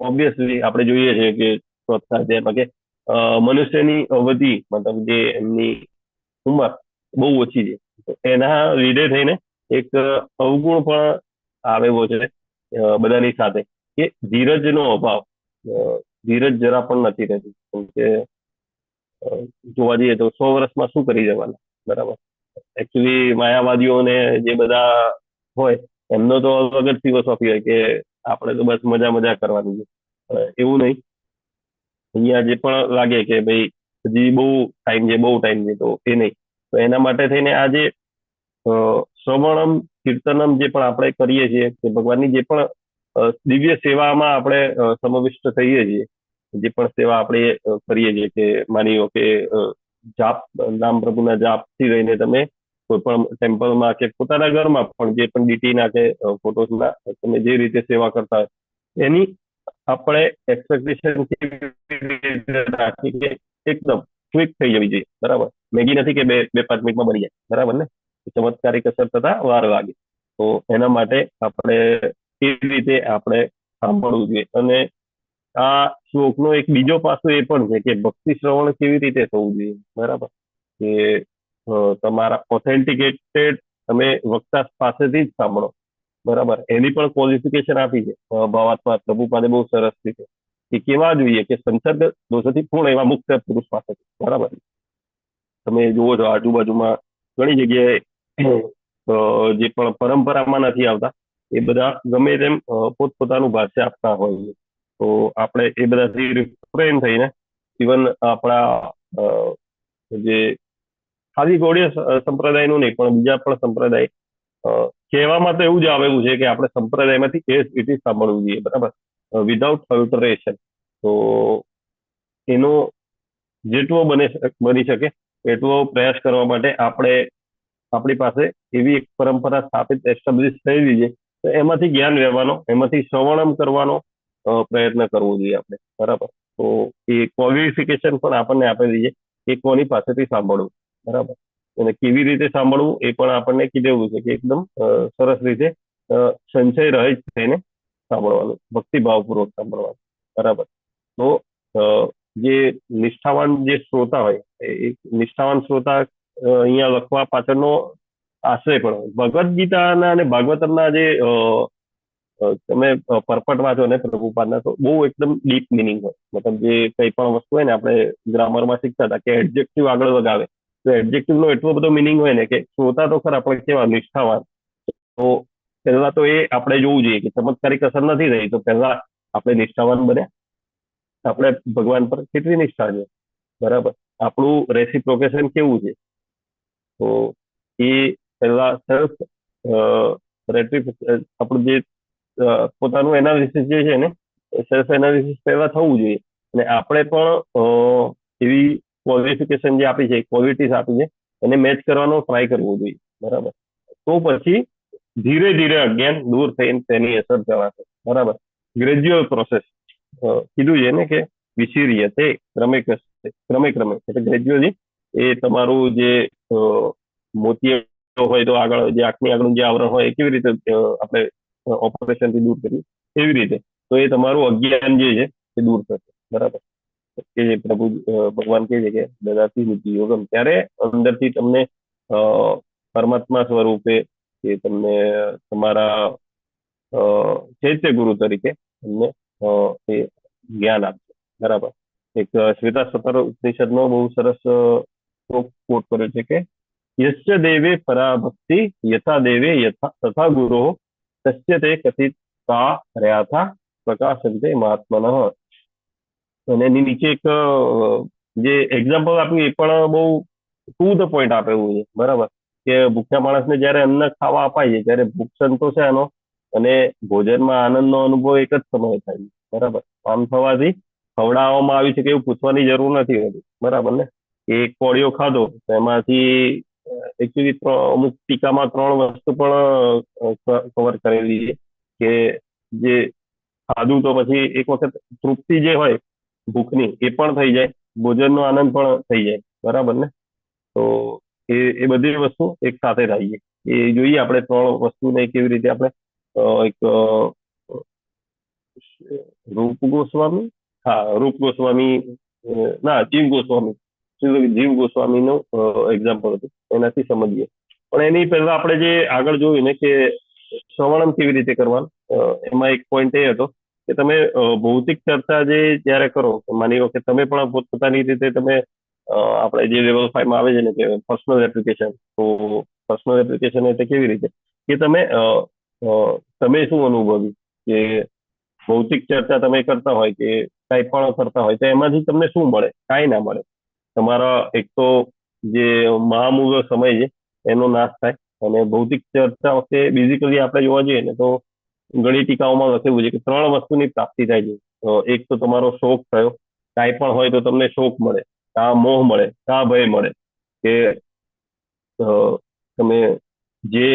ઓબ્વિયસલી આપણે જોઈએ છીએ કે ચોથા અધ્યાયમાં કે મનુષ્યની અવધિ મતલબ જે એમની ઉંમર બહુ ઓછી છે, તો એના લીધે થઈને એક અવગુણ પણ આવેલો છે બધાની સાથે, કે ધીરજનો અભાવ. ધીરજ જરા પણ નથી રહેતી. કેમ કે જોવા જઈએ તો 100 વર્ષમાં શું કરી જવાના, બરાબર? એકચ્યુઅલી માયાવાદીઓને જે બધા હોય એમનો તો અલગ જ ફિલોસોફી હોય કે આપણે તો બસ મજા કરવાની છે. એવું નહીં, અહીંયા જે પણ લાગે કે ભાઈ હજી બહુ ટાઈમ છે તો એ નહીં. તો એના માટે થઈને આ જે શ્રવણમ કીર્તનમ જે પણ આપણે કરીએ છીએ કે ભગવાનની જે પણ દિવ્ય સેવામાં આપણે સમાવિષ્ટ થઈએ છીએ, જે પણ સેવા આપણે કરીએ છીએ, કે માની લો કે જાપ, નામ પ્રભુના જાપથી લઈને તમે કોઈ પણ ટેમ્પલમાં કે પોતાના ઘરમાં પણ જે પણ ડીટીના કે ફોટોસના તમે જે રીતે સેવા કરતા હોય એની આપણે એક્સપેક્ટેશન રાખી કે એકદમ ક્વિક થઈ જવી જોઈએ, બરાબર? મેગી નથી કે 2-5 મિનિટમાં બની જાય, બરાબર ને? ચમત્કારિક અસર થતા વાર લાગે. તો એના માટે આપણે કેવી રીતે આપણે સાંભળવું જોઈએ. અને આ શ્લોકનો એક બીજો પાસો એ પણ છે કે ભક્તિ શ્રવણ કેવી રીતે થવું જોઈએ, બરાબર? કે તમારા ઓથેન્ટિકેટેડ તમે વક્તા પાસેથી જ સાંભળો, બરાબર? એની પણ ક્વોલિફિકેશન આપી છે ભાવાત્મા પ્રભુપાદે બહુ સરસ રીતે, કે કેવા જોઈએ કે સંસર્ગ દોષોથી પૂર્ણ એવા મુક્ત પુરુષ પાસેથી, બરાબર? તમે જુઓ છો આજુબાજુમાં ઘણી જગ્યાએ જે પણ પરંપરામાં નથી આવતા એ બધા ગમે તેમ પોતપોતાનું ભાષ્ય આપતા હોય છે. તો આપણે એ બધાથી રિફ્રેન થઈને ઇવન આપણા જે ખાલી ગૌડીય સંપ્રદાયનું નહીં પણ બીજા પણ સંપ્રદાય કહેવામાં તો એવું જ આવેલું છે કે આપણે સંપ્રદાયમાંથી એ સાંભળવું જોઈએ, બરાબર? વિધાઉટ અલ્ટરેશન. તો એનો જેટલો બની શકે એટલો પ્રયાસ કરવા માટે આપણી પાસે એવી એક પરંપરા સ્થાપિત એસ્ટાબ્લિશ થયેલી છે, તો એમાંથી જ્ઞાન લેવાનો, એમાંથી શ્રવણમ કરવાનો પ્રયત્ન કરવો જોઈએ આપણે, બરાબર? તો એ ક્વોલિફિકેશન પણ આપણને આપેલી છે કે કોની પાસેથી સાંભળવું, બરાબર? અને કેવી રીતે સાંભળવું એ પણ આપણને કીધેલું છે કે એકદમ સરસ રીતે સંશય રહિત થઈને સાંભળવાનું, ભક્તિભાવપૂર્વક સાંભળવાનું, બરાબર? તો જે નિષ્ઠાવાન જે શ્રોતા હોય એ નિષ્ઠાવાન શ્રોતા અહીંયા લખવા પાછળનો આશય પણ ભગવદ્ ગીતાના અને ભાગવતમના જે તમે પરપટ વાંચો ને પ્રભુપાદના, તો બહુ એકદમ ડીપ મિનિંગ હોય. મતલબ જે કંઈ પણ વસ્તુ હોય ને આપણે ગ્રામરમાં શીખતા હતા કે એડજેક્ટિવ આગળ લગાવે તો એડજેક્ટિવ નો એટલો બધો મિનિંગ હોય ને કે શ્રોતા તો ખરા આપણે કેવા નિષ્ઠાવાન. તો પહેલા તો એ આપણે જોવું જોઈએ કે ચમત્કારિક અસર નથી થઈ, તો પહેલા આપણે નિષ્ઠાવાન બન્યા, આપણે ભગવાન પર કેટલી નિષ્ઠા છે, બરાબર, આપણું રેસિપ્રોકેશન કેવું છે. તો એ પહેલા સેલ્ફ આપણું જે પોતાનું એનાલિસિસ જે છે ને સેલ્ફ એનાલિસિસ પહેલા થવું જોઈએ. અને આપણે પણ એવી ક્વોલિફિકેશન જે આપી છે, ક્વોલિટીઝ આપી છે, એને મેચ કરવાનો ટ્રાય કરવો જોઈએ, બરાબર. તો પછી ધીરે ધીરે અજ્ઞાન દૂર થઈને તેની અસર જવાશે, બરાબર. ગ્રેજ્યુઅલ પ્રોસેસ કીધું છે ને કે વિશીર્ય તે ક્રમે ક્રમે એટલે ગ્રેજ્યુઅલી એ તમારું જે મોતિયો હોય તો આગળ જે આંખની આગળનું જે આવરણ હોય એ કેવી રીતે આપણે ઓપરેશન થી દૂર કર્યું એવી રીતે તો એ તમારું અજ્ઞાન જે છે એ દૂર થશે, બરાબર. કે જે પ્રભુ ભગવાન કહે છે કે દદાતી બુદ્ધિ યોગમ, ત્યારે અંદરથી તમને પરમાત્મા સ્વરૂપે કે તમને તમારા ચૈત્ય ગુરુ તરીકે તમને એ જ્ઞાન આપશે, બરાબર. એક શ્વેતાસ્વતર ઉપનિષદનો બહુ સરસ કોટ કર્યો છે કે યસ્ય દેવે પરા ભક્તિ યથા દેવે યથા તથા ગુરો તસ્ય તે કથિતા રહ્યા પ્રકાશંતે મહાત્મનઃ. અને એની નીચે એક જે એક્ઝામ્પલ આપ્યું એ પણ બહુ ટુ ધ પોઈન્ટ આપેલું છે, બરાબર. કે ભૂખ્યા માણસને જયારે અન્ન ખાવા અપાય છે ત્યારે ભૂખ સંતોષે એનો અને ભોજનમાં આનંદનો અનુભવ એક જ સમયે થાય છે, બરાબર. આમ થવાથી ખવડાવવામાં આવ્યું છે કે એવું પૂછવાની જરૂર નથી હોતી, બરાબર ને. એક કોળિયો ખાધો તો એમાંથી એકચ્યુઅલી અમુક ટીકામાં 3 વસ્તુ પણ કવર કરેલી છે કે જે ખાધું તો પછી એક વખત તૃપ્તિ જે હોય ભૂખની એ પણ થઈ જાય, ભોજનનો આનંદ પણ થઈ જાય, બરાબર ને. તો એ બધી વસ્તુ એક સાથે થાય છે. એ જોઈએ આપણે 3 વસ્તુને કેવી રીતે આપણે એક રૂપ ગોસ્વામી ના જીવ ગોસ્વામીનું એક્ઝામ્પલ હતું, એનાથી સમજીએ. પણ એની પહેલા આપણે જે આગળ જોયું ને કે શ્રવણમ કેવી રીતે કરવાનું, એમાં એક પોઈન્ટ એ હતો કે તમે ભૌતિક ચર્ચા જે જ્યારે કરો, માની લો કે તમે પણ પોતપોતાની રીતે તમે આપણે જે લેવલ 5 માં આવે છે ને કે પર્સનલ એપ્લિકેશન, તો પર્સનલ એપ્લિકેશન એટલે કેવી રીતે કે તમે શું અનુભવ્યું કે ભૌતિક ચર્ચા તમે કરતા હોય કે કઈ પણ કરતા હોય તો એમાંથી તમને શું મળે, કાંઈ ના મળે. તમારા એક તો જે મહામૂલ્ય સમય છે એનો નાશ થાય. અને ભૌતિક ચર્ચા વખતે બેઝિકલી આપણે જોવા જઈએ ને તો ઘણી ટીકાઓમાં લખેલું છે કે 3 વસ્તુની પ્રાપ્તિ થાય છે. એક તો તમારો શોક થયો, કાંઈ પણ હોય તો તમને શોક મળે, કા મોહ મળે, કા ભય મળે. કે તમે જે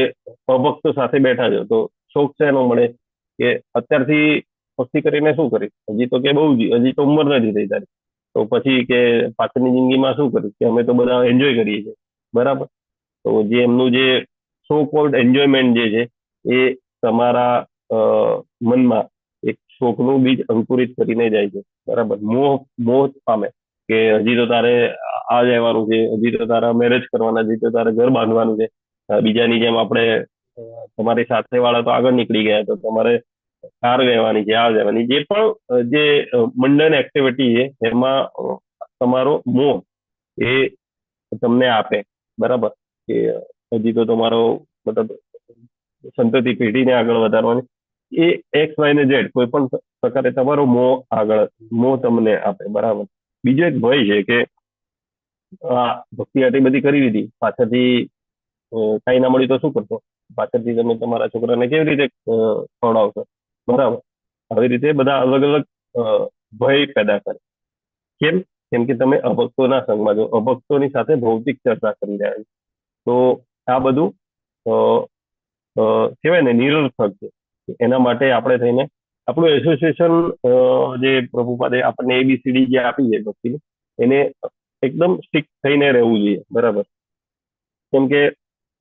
અભક્તો સાથે બેઠા છો તો શોક શેનો મળે કે અત્યારથી મસ્તી કરીને શું કરીશ, હજી તો કે બહુ હજી તો ઉંમર નથી થઈ તારી, તો પછી કે પાછળની જિંદગીમાં શું કરીશ, કે અમે તો બધા એન્જોય કરીએ છીએ, બરાબર. તો જે એમનું જે સો કોલ્ડ એન્જોયમેન્ટ જે છે એ તમારા મનમાં એક શોકનું બીજ અંકુરિત કરીને જાય છે, બરાબર. મોહ પામે કે હજી તો તારે આ જવાનું છે, હજી તો તારા મેરેજ કરવાના, હજી તો તારે ઘર બાંધવાનું છે. બીજાની જેમ આપણે તમારી સાથે વાળા તો આગળ નીકળી ગયા, તો તમારે કાર લેવાની છે, આ લેવાની, જે પણ જે મંડન એક્ટિવિટી છે એમાં તમારો મોહ એ તમને આપે, બરાબર. કે હજી તો તમારો મતલબ સંતતિ પેઢીને આગળ વધારવાની, એ એક્સ વાય ને ઝેડ કોઈ પણ પ્રકારે તમારો મોહ તમને આપે, બરાબર. બીજો એક ભય છે કે ભક્તિ આટલી બધી કરી દીધી, પાછળથી કઈ ના મળ્યું તો શું કરશો, પાછળથી તમે તમારા છોકરાને કેવી રીતે ખવડાવશો, બરાબર. આવી રીતે બધા અલગ અલગ ભય પેદા કરે. કેમ કે તમે અભક્તોના સંગમાં છો, અભક્તોની સાથે ભૌતિક ચર્ચા કરી રહ્યા છો. તો આ બધું કહેવાય ને નિરર્થક છે. એના માટે આપણે થઈને આપણું એસોસિએશન જે પ્રભુપાદે આપણને ABCD જે આપી છે ભક્તિની, એને એકદમ સ્ટ્રિક્ટ થઈને રહેવું જોઈએ, બરાબર. કેમ કે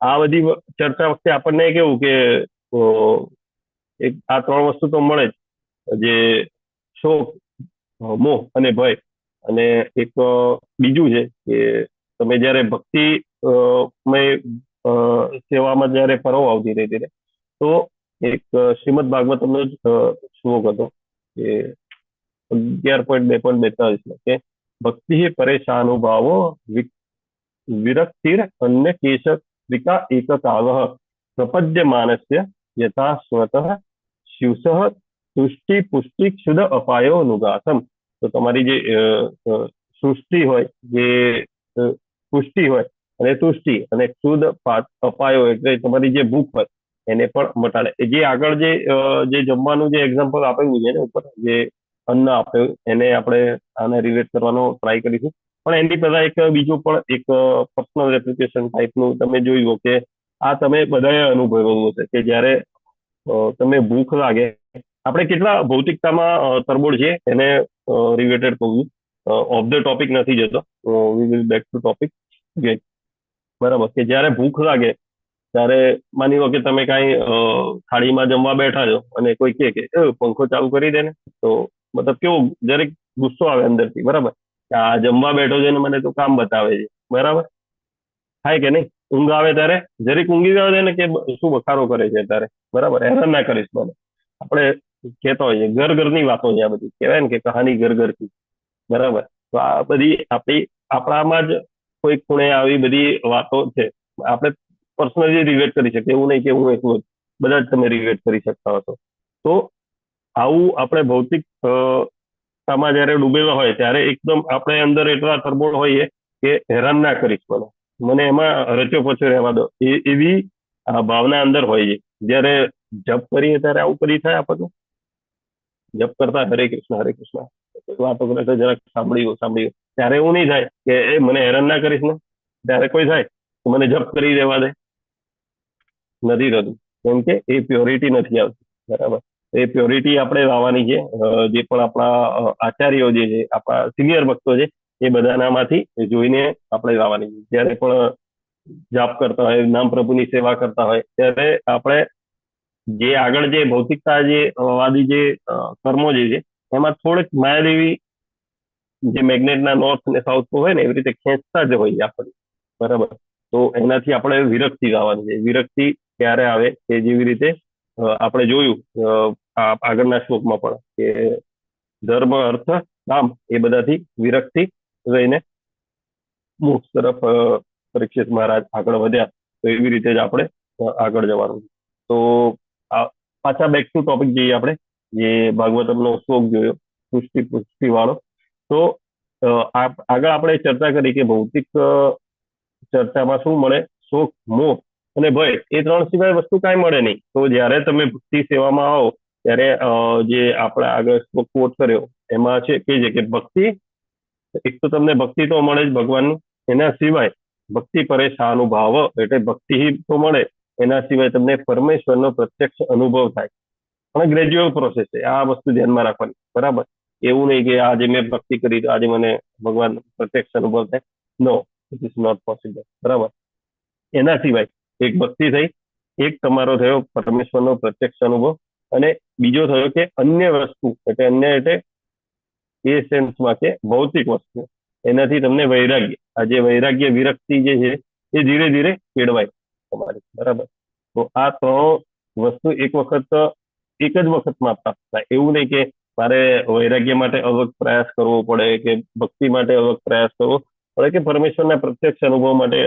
આ બધી ચર્ચા વખતે આપણને કેવું કે આ 3 વસ્તુ તો મળે જ, જે શોક, મોહ અને ભય. અને એક બીજું છે કે તમે જયારે ભક્તિ સેવામાં જયારે પરો આવતી રહી તો એક શ્રીમદ ભાગવતમનો જ શ્લોક હતો કે 11.2.42 કે ભક્તિ પરેશાનુભાવો विरक्तिर अन्य केशत्रिका एककावः प्रपद्यमानस्य यथा स्वतः शिवसः तुष्टि पुष्टि क्षुद अपायो अनुगासम। तो તમારી જે સૃષ્ટિ હોય, જે પુષ્ટિ હોય અને તુષ્ટિ અને ક્ષુદ અપાયો એટલે તમારી જે ભૂખ હોય એને પણ મટાડે. જે આગળ જે જમવાનું જે એક્ઝામ્પલ આપેલું છે ને ઉપર, જે અન્ન આપ્યું એને આપણે આને રિલેટ કરવાનો ટ્રાય કરીશું. પણ એની પહેલા એક બીજું પણ એક પર્સનલ એપ્લિકેશન ટાઈપનું તમે જોયું કે આ તમે બધાએ અનુભવ્યું હશે કે જ્યારે તમે ભૂખ લાગે, આપણે કેટલા ભૌતિકતામાં તરબોળ છે એને રિલેટેડ કહું છું, ઓફ ધ ટોપિક નથી જતો, we will back to topic. બરાબર, કે જ્યારે ભૂખ લાગે ત્યારે માની લો કે તમે કાંઈ થાળીમાં જમવા બેઠા છો અને કોઈ કહે કે પંખો ચાલુ કરી દે ને, તો મતલબ કેવો જરીક ગુસ્સો આવે અંદરથી. બરાબર, કે આ જમવા બેઠો છે ને મને તો કામ બતાવે છે. બરાબર થાય કે નહીં? ઊંઘ આવે ત્યારે જરીક ઊંઘી જાવ ને કે શું બખારો કરે છે ત્યારે. બરાબર, હેરાન ના કરીશ મને. આપણે કહેતા હોઈએ ઘર ઘરની વાતો છે આ બધી, કહેવાય ને કે કહાની ઘર ઘર की. બરાબર, તો આ બધી આપણામાં જ કોઈ ખૂણે આવી બધી વાતો છે. આપણે પર્સનલી રિલેટ કરી શકીએ, એવું નહીં કે હું એકલું જ, બધા જ તમે રિલેટ કરી શકતા હશો. તો આવું આપણે ભૌતિક માં જયારે ડૂબેલા હોય ત્યારે એકદમ આપણે અંદર એટલા તરબોળ હોઈએ કે હેરાન ના કરીશ મને એમાં રચ્યો પચ્યો રહેવા દો, એવી ભાવના અંદર હોય છે. જયારે જપ કરીએ ત્યારે આવું કરી થાય આપણને. જપ કરતા હરે કૃષ્ણ વાતો કરે તો જરાક સાંભળ્યું ત્યારે એવું નહીં થાય કે એ મને હેરાન ના કરીશ ને. ત્યારે કોઈ થાય તો મને જપ કરી દેવા દે, નથી થતું, કેમ કે એ પ્યોરિટી નથી આવતી. બરાબર, એ પ્યોરિટી આપણે લાવવાની છે. જે પણ આપણા આચાર્યો જે છે, આપણા સિનિયર ભક્તો છે, એ બધાનામાંથી જોઈને આપણે લાવવાની છે. જ્યારે પણ જાપ કરતા હોય, નામ પ્રભુની સેવા કરતા હોય ત્યારે આપણે જે આગળ જે ભૌતિકતા જે વાદી જે કર્મો જે છે એમાં થોડીક માયાદેવી જે મેગ્નેટના નોર્થ અને સાઉથ હોય ને એવી રીતે ખેંચતા જ હોય આપણે. બરાબર, તો એનાથી આપણે વિરક્તિ લાવવાની છે. વિરક્તિ ક્યારે આવે કે જેવી રીતે આપણે જોયું આગળના શ્લોકમાં પણ કે ધર્મ અર્થ કામ એ બધાથી વિરક્તિ રહીને મોક્ષ તરફ પરીક્ષિત મહારાજ આગળ વધ્યા. તો એવી રીતે જ આપણે આગળ જવાનું. તો પાછા બેક ટુ ટોપિક જઈએ આપણે, જે ભાગવતમનો શ્લોક જોયો પુષ્ટિ વાળો. તો આગળ આપણે ચર્ચા કરી કે ભૌતિક ચર્ચામાં શું મળે? શોક, મોહ અને ભય. એ ત્રણ સિવાય વસ્તુ કાંઈ મળે નહીં. તો જ્યારે તમે ભક્તિ સેવામાં આવો ત્યારે જે આપણે આગળ શ્લોક કોટ કર્યો એમાં છે કે ભક્તિ, એક તો તમને ભક્તિ તો મળે જ ભગવાનની, એના સિવાય ભક્તિ પરેશાનુભાવ એટલે ભક્તિ તો મળે, એના સિવાય તમને પરમેશ્વરનો પ્રત્યક્ષ અનુભવ થાય. પણ ગ્રેજ્યુઅલ પ્રોસેસ છે, આ વસ્તુ ધ્યાનમાં રાખવાની. બરાબર, એવું નહીં કે આજે મેં ભક્તિ કરી તો આજે મને ભગવાન પ્રત્યક્ષ અનુભવ થાય. નો, ઇટ ઇઝ નોટ પોસિબલ. બરાબર, એના સિવાય એક ભક્તિ થઈ, એક તમારો થયો પરમેશ્વરનો પ્રત્યક્ષ અનુભવ, અને બીજો થયો કે અન્ય વસ્તુ એટલે એ સેન્સમાં કે ભૌતિક વસ્તુ, એનાથી તમને વૈરાગ્ય, આ જે વૈરાગ્ય વિરક્તિ જે છે એ ધીરે ધીરે કેળવાય તમારી. બરાબર, તો આ ત્રણ વસ્તુ એક જ વખતમાં પ્રાપ્ત થાય. એવું નહીં કે મારે વૈરાગ્ય માટે અલગ પ્રયાસ કરવો પડે કે ભક્તિ માટે અલગ પ્રયાસ કરવો પડે કે પરમેશ્વરના પ્રત્યક્ષ અનુભવ માટે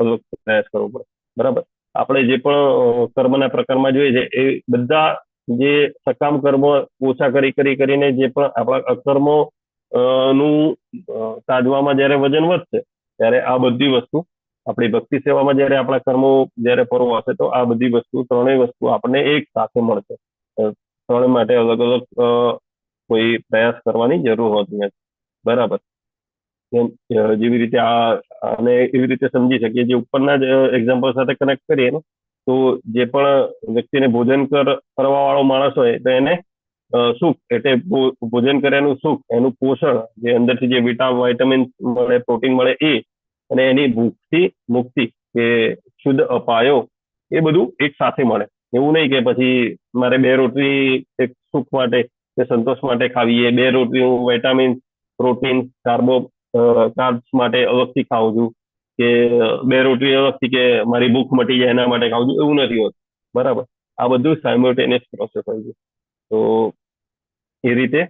અલગ પ્રયાસ કરવો પડે. બરાબર, આપણે જે પણ કર્મના પ્રકારમાં જોઈએ છે એ બધા જે સકામ કર્મો ઓછા કરીને જે પણ આપણા અકર્મો નું સાધવામાં જયારે વજન વધશે ત્યારે આ બધી વસ્તુ આપણી ભક્તિ સેવામાં જયારે આપણા કર્મો જયારે પરવાશે તો આ બધી વસ્તુ, ત્રણેય વસ્તુ આપણને એક સાથે મળશે. ત્રણેય માટે અલગ અલગ કોઈ પ્રયાસ કરવાની જરૂર હોતી નથી. બરાબર, જેવી રીતે અને એવી રીતે સમજી શકીએ જે ઉપરના જ એક્ઝામ્પલ સાથે કનેક્ટ કરીએ ને, તો જે પણ વ્યક્તિને ભોજન કરવા વાળો માણસ હોય તો એને સુખ એટલે ભોજન કર્યાનું સુખ, એનું પોષણ, જે અંદરથી જે વાઇટામિન મળે, પ્રોટીન મળે એ, અને એની ભૂખથી મુક્તિ કે શુદ્ધ અપાયો, એ બધું એક સાથે મળે. એવું નહીં કે પછી મારે 2 રોટલી એક સુખ માટે કે સંતોષ માટે ખાવી, 2 રોટલી હું વાઇટામિન, પ્રોટીન, કાર્બ્સ માટે અલગથી ખાઉં છું, કે 2 રોટલી અલગથી કે મારી ભૂખ મટી જાય એના માટે ખાઉં છું, એવું નથી હોતું. બરાબર, આ બધું સાયમલ્ટેનિયસ પ્રોસેસ હોય છે. તો એ રીતે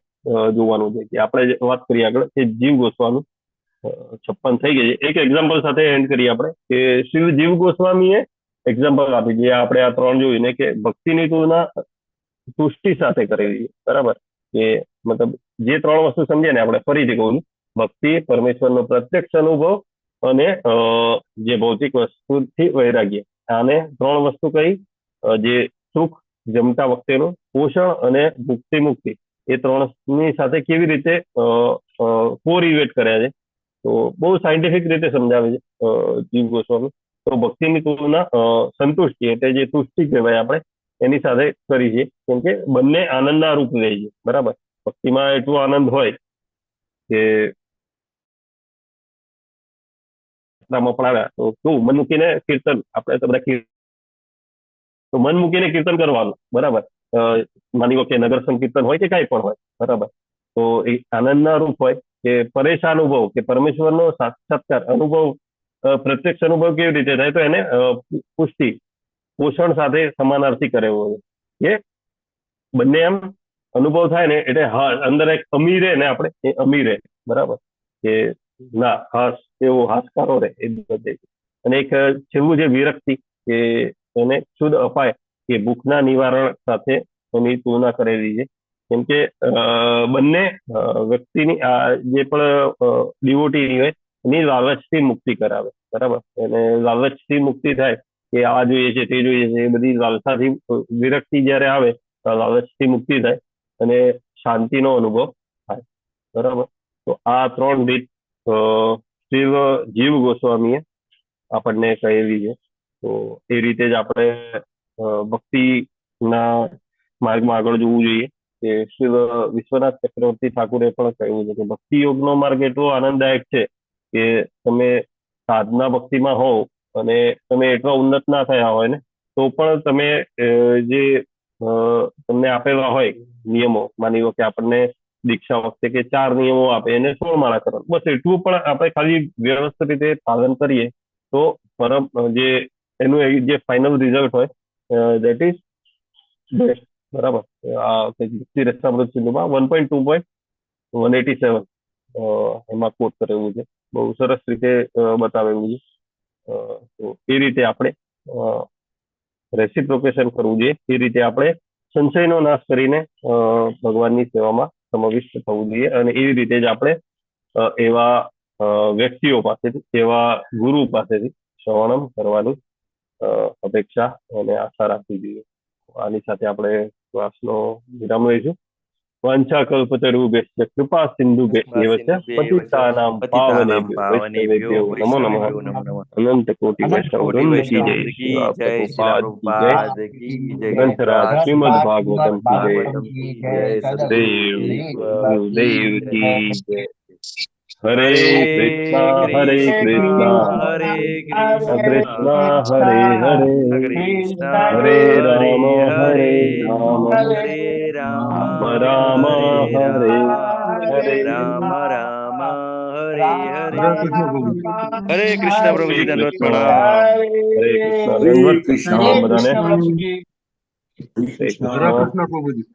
જોવાનું છે કે આપણે વાત કરીએ આગળ કે જીવ ગોસ્વામી 56 થઈ ગઈ છે. એક એક્ઝામ્પલ સાથે એન્ડ કરીએ આપણે કે શ્રી જીવ ગોસ્વામીએ એક્ઝામ્પલ આપી જે આપણે આ 3 જોઈને કે ભક્તિની તુલના તુષ્ટિ સાથે કરેલી છે, બરાબર. કે મતલબ જે 3 વસ્તુ સમજે ને આપણે ફરીથી કહું છું, ભક્તિ, પરમેશ્વરનો પ્રત્યક્ષ અનુભવ અને જે ભૌતિક વસ્તુથી વૈરાગ્ય. આને 3 વસ્તુ કઈ, જે સુખ જમતા વખતેનું, પોષણ અને ભુક્તિ મુક્તિ, એ 3ની સાથે કેવી રીતે કોરિલેટ કર્યા છે, તો બહુ સાયન્ટિફિક રીતે સમજાવે છે જીવ ગોસ્વામી. તો ભક્તિની તુલના સંતુષ્ટિ એટલે જે તુષ્ટિ કહેવાય આપણે એની સાથે કરી છે, કેમ કે બંને આનંદના રૂપ લે છે, બરાબર. ભક્તિમાં એટલો આનંદ હોય કે પણ આવ્યા તો શું મન મૂકીને કીર્તન, આપણે તો બધા તો મન મૂકીને કીર્તન કરવાનું, બરાબર. માની લો કે નગર સંકીર્તન હોય કે કાંઈ પણ હોય, બરાબર. તો એ આનંદના રૂપ હોય કે પરેશ અનુભવ કે પરમેશ્વરનો સાક્ષાત્કાર અનુભવ, પ્રત્યક્ષ અનુભવ કેવી રીતે થાય, તો એને પુષ્ટિ પોષણ સાથે સમાનાર્થી કરેલો છે કે બંને એમ અનુભવ થાય ને એટલે હા અંદર એક અમીરે ને આપણે એ અમીરે, બરાબર. કે ના હાસ એવો હાશકારો રહે એ બધે. અને એક છેલ્લું જે વિરક્તિ કે એને શુદ્ધ અપાય કે ભૂખના નિવારણ સાથે એની તુલના કરેલી છે, કેમ કે બંને વ્યક્તિની જે પણ ડિવોટીની હોય એની લાલચથી મુક્તિ કરાવે, બરાબર. અને લાલચથી મુક્તિ થાય કે આ જોઈએ છે તે જોઈએ છે, એ બધી લાલસાથી વિરક્તિ જયારે આવે તો લાલચથી મુક્તિ થાય અને શાંતિનો અનુભવ થાય, બરાબર. તો આ 3 રીત જીવ ગોસ્વામીએ આપણને કહેલી છે. તો એ રીતે જ આપણે ભક્તિના માર્ગમાં આગળ જવું જોઈએ. કે શ્રી વિશ્વનાથ ચક્રવર્તી ઠાકુરે પણ કહ્યું છે કે ભક્તિ યોગનો માર્ગ એટલો આનંદદાયક છે કે તમે સાધના ભક્તિમાં હોવ અને તમે એટલા ઉન્નત ના થયા હોય ને તો પણ તમે જે તમને આપેલા હોય નિયમો, માની લો કે આપણને દીક્ષા વખતે કે 4 નિયમો આપે એને 16 માળા કરવાનું, બસ એટલું પણ આપણે ખાલી વ્યવસ્થિત રીતે પાલન કરીએ તો પરમ જે એનું જે ફાઇનલ રિઝલ્ટ હોય દેટ ઇઝ બેસ્ટ, બરાબર. આ ભક્તિ રસામૃત સિંધુમાં 1.2.187 એમાં કોટ કરેલું છે, બહુ સરસ રીતે બતાવેલું છે. તો એ રીતે આપણે રેસિપ્રોકેશન કરવું જોઈએ, એ રીતે આપણે સંશયનો નાશ કરીને ભગવાનની સેવામાં સમાવિષ્ટ થવું જોઈએ. અને એવી રીતે જ આપણે એવા વ્યક્તિઓ પાસેથી, એવા ગુરુ પાસેથી શ્રવણમ કરવાની અપેક્ષા અને આશા રાખવી જોઈએ. આની સાથે આપણે ક્લાસનો વિરામ લઈશું. વાંછા કલ્પતરુભ્યશ્ચ કૃપા સિંધુભ્યશ્ચ પતિતાનાં પાવનેભ્યો નમો નમઃ. અનંત કોટિ વૈષ્ણવ વૃંદ કી જય. શ્રી પ્રભુપાદ કી જય. ગ્રંથરાજ શ્રીમદ ભાગવતમ કી જય. સદૈવ ગુરુદેવ કી જય. હરે કૃષ્ણ હરે કૃષ્ણ કૃષ્ણ હરે હરે હરે રામ રામ હરે હરે. રામ રામ હરે હરે. હરે કૃષ્ણ પ્રભુજી, દંડવત પ્રણામ. હરે કૃષ્ણ. દંડવત કૃષ્ણ બધાને. હરે કૃષ્ણ પ્રભુજી.